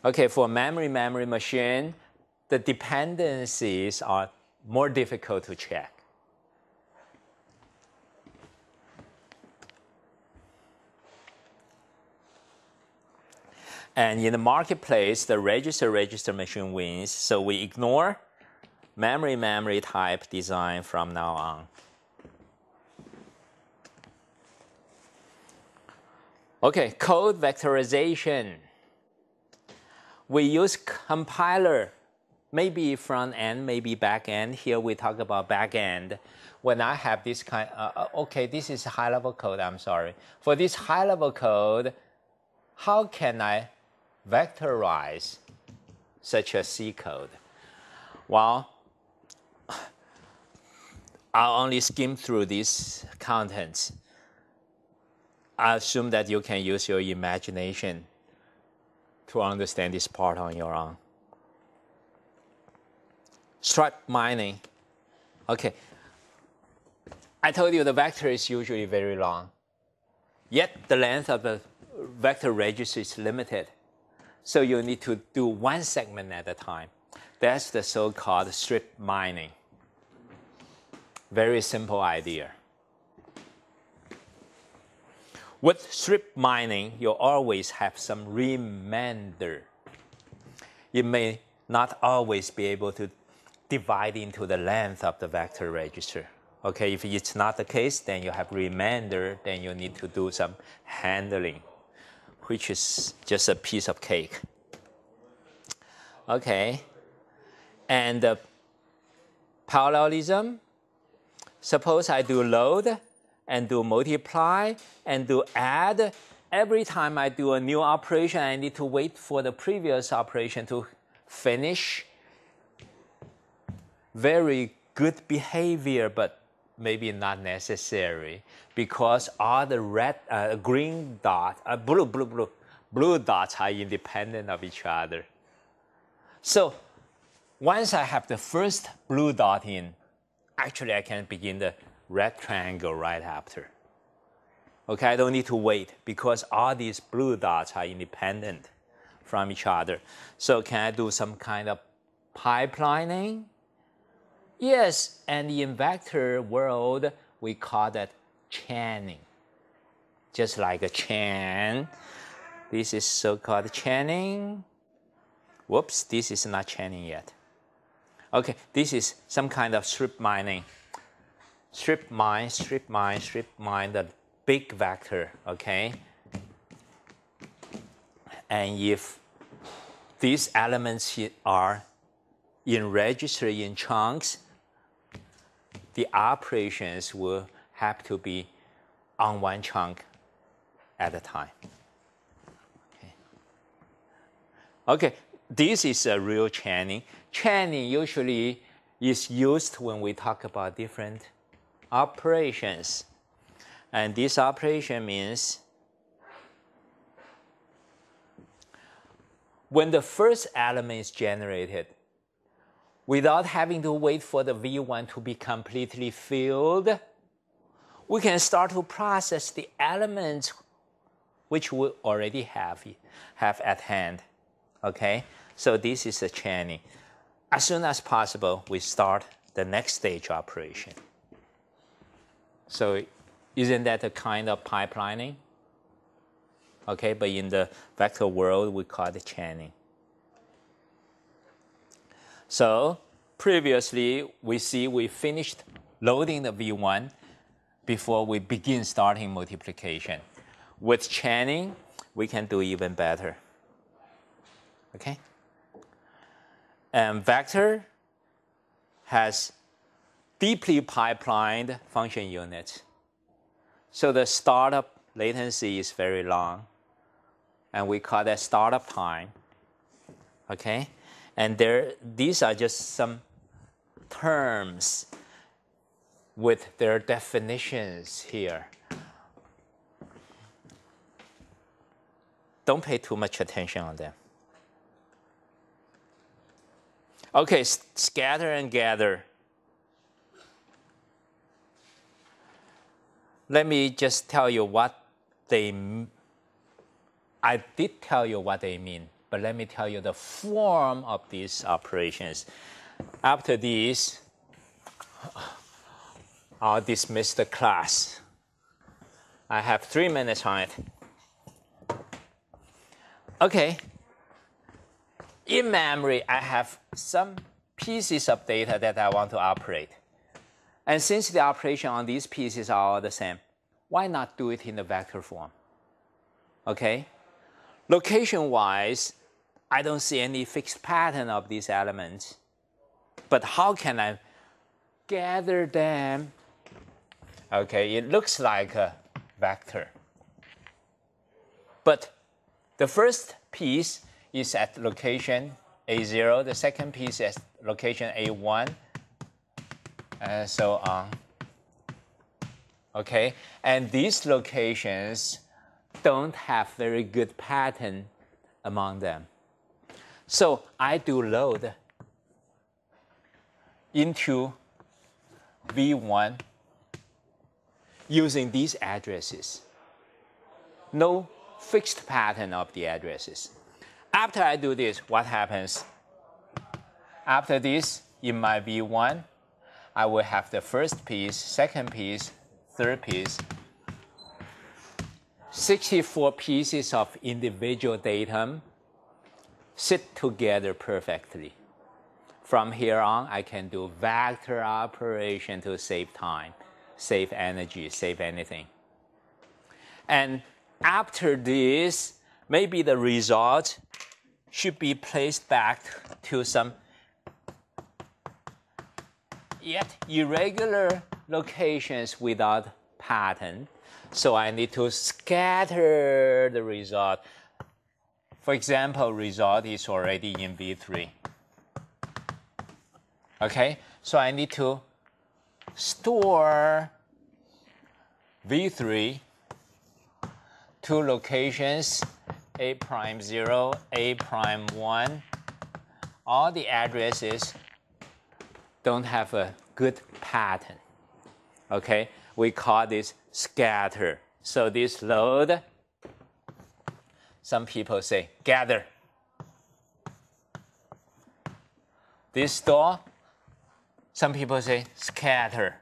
Okay, for memory machine, the dependencies are more difficult to check. And in the marketplace, the register machine wins, so we ignore memory type design from now on. Okay, code vectorization. We use compiler, maybe front end, maybe back end. Here we talk about back end. When I have this kind, okay, this is high level code, I'm sorry. For this high level code, how can I vectorize such a C code? Well, I'll only skim through these contents. I assume that you can use your imagination to understand this part on your own. Stripe mining. Okay. I told you the vector is usually very long. Yet the length of the vector register is limited. So you need to do one segment at a time. That's the so-called strip mining. Very simple idea. With strip mining, you always have some remainder. You may not always be able to divide into the length of the vector register. Okay, if it's not the case, then you have remainder, then you need to do some handling, which is just a piece of cake. Okay, and parallelism, suppose I do load and do multiply and do add. Every time I do a new operation, I need to wait for the previous operation to finish. Very good behavior, but maybe not necessary, because all the red, green dots, blue dots are independent of each other. So once I have the first blue dot in, actually I can begin the red triangle right after. Okay, I don't need to wait because all these blue dots are independent from each other. So can I do some kind of pipelining? Yes, and in vector world, we call that chaining. Just like a chain. This is so-called chaining. Whoops, this is not chaining yet. Okay, this is some kind of strip mining. Strip mine the big vector, okay? And if these elements are in register in chunks, the operations will have to be on one chunk at a time. Okay, this is a real chaining. Chaining usually is used when we talk about different operations. And this operation means when the first element is generated, without having to wait for the V1 to be completely filled, we can start to process the elements which we already have at hand. Okay? So this is the chaining. As soon as possible, we start the next stage operation. So isn't that a kind of pipelining? Okay, but in the vector world, we call it chaining. So previously, we finished loading the V1 before we begin starting multiplication. With chaining, we can do even better. Okay? And vector has deeply pipelined function units. So the startup latency is very long, and we call that startup time. Okay? And these are just some terms with their definitions here. Don't pay too much attention on them. Okay, scatter and gather. Let me just tell you what they mean. I did tell you what they mean, but let me tell you the form of these operations. After these, I'll dismiss the class. I have 3 minutes on it. Okay. In memory, I have some pieces of data that I want to operate. And since the operation on these pieces are all the same, why not do it in the vector form? Okay? Location-wise, I don't see any fixed pattern of these elements. But how can I gather them? Okay, it looks like a vector. But the first piece is at location A0. The second piece is location A1. And so on. Okay, and these locations don't have very good pattern among them. So I do load into V1 using these addresses. No fixed pattern of the addresses. After I do this, what happens? After this, in my V1, I will have the first piece, second piece, third piece, 64 pieces of individual datum sit together perfectly. From here on, I can do vector operation to save time, save energy, save anything. And after this, maybe the result should be placed back to some yet irregular locations without pattern. So I need to scatter the result. For example, result is already in V3. Okay, so I need to store V3 to locations A'0, A'1. All the addresses don't have a good pattern. Okay, we call this scatter. So this load, some people say gather. This store, some people say scatter.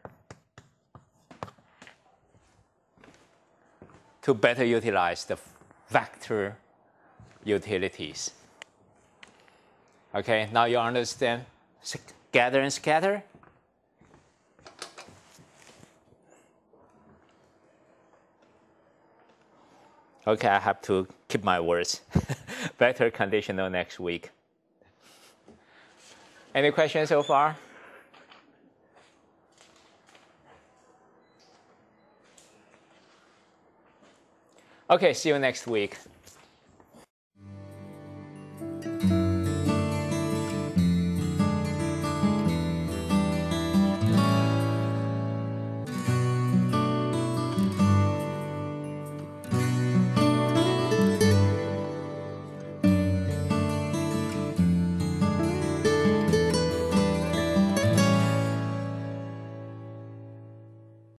To better utilize the vector utilities. Okay, now you understand gather and scatter? Okay, I have to keep my words. Vector conditional next week. Any questions so far? Okay, see you next week.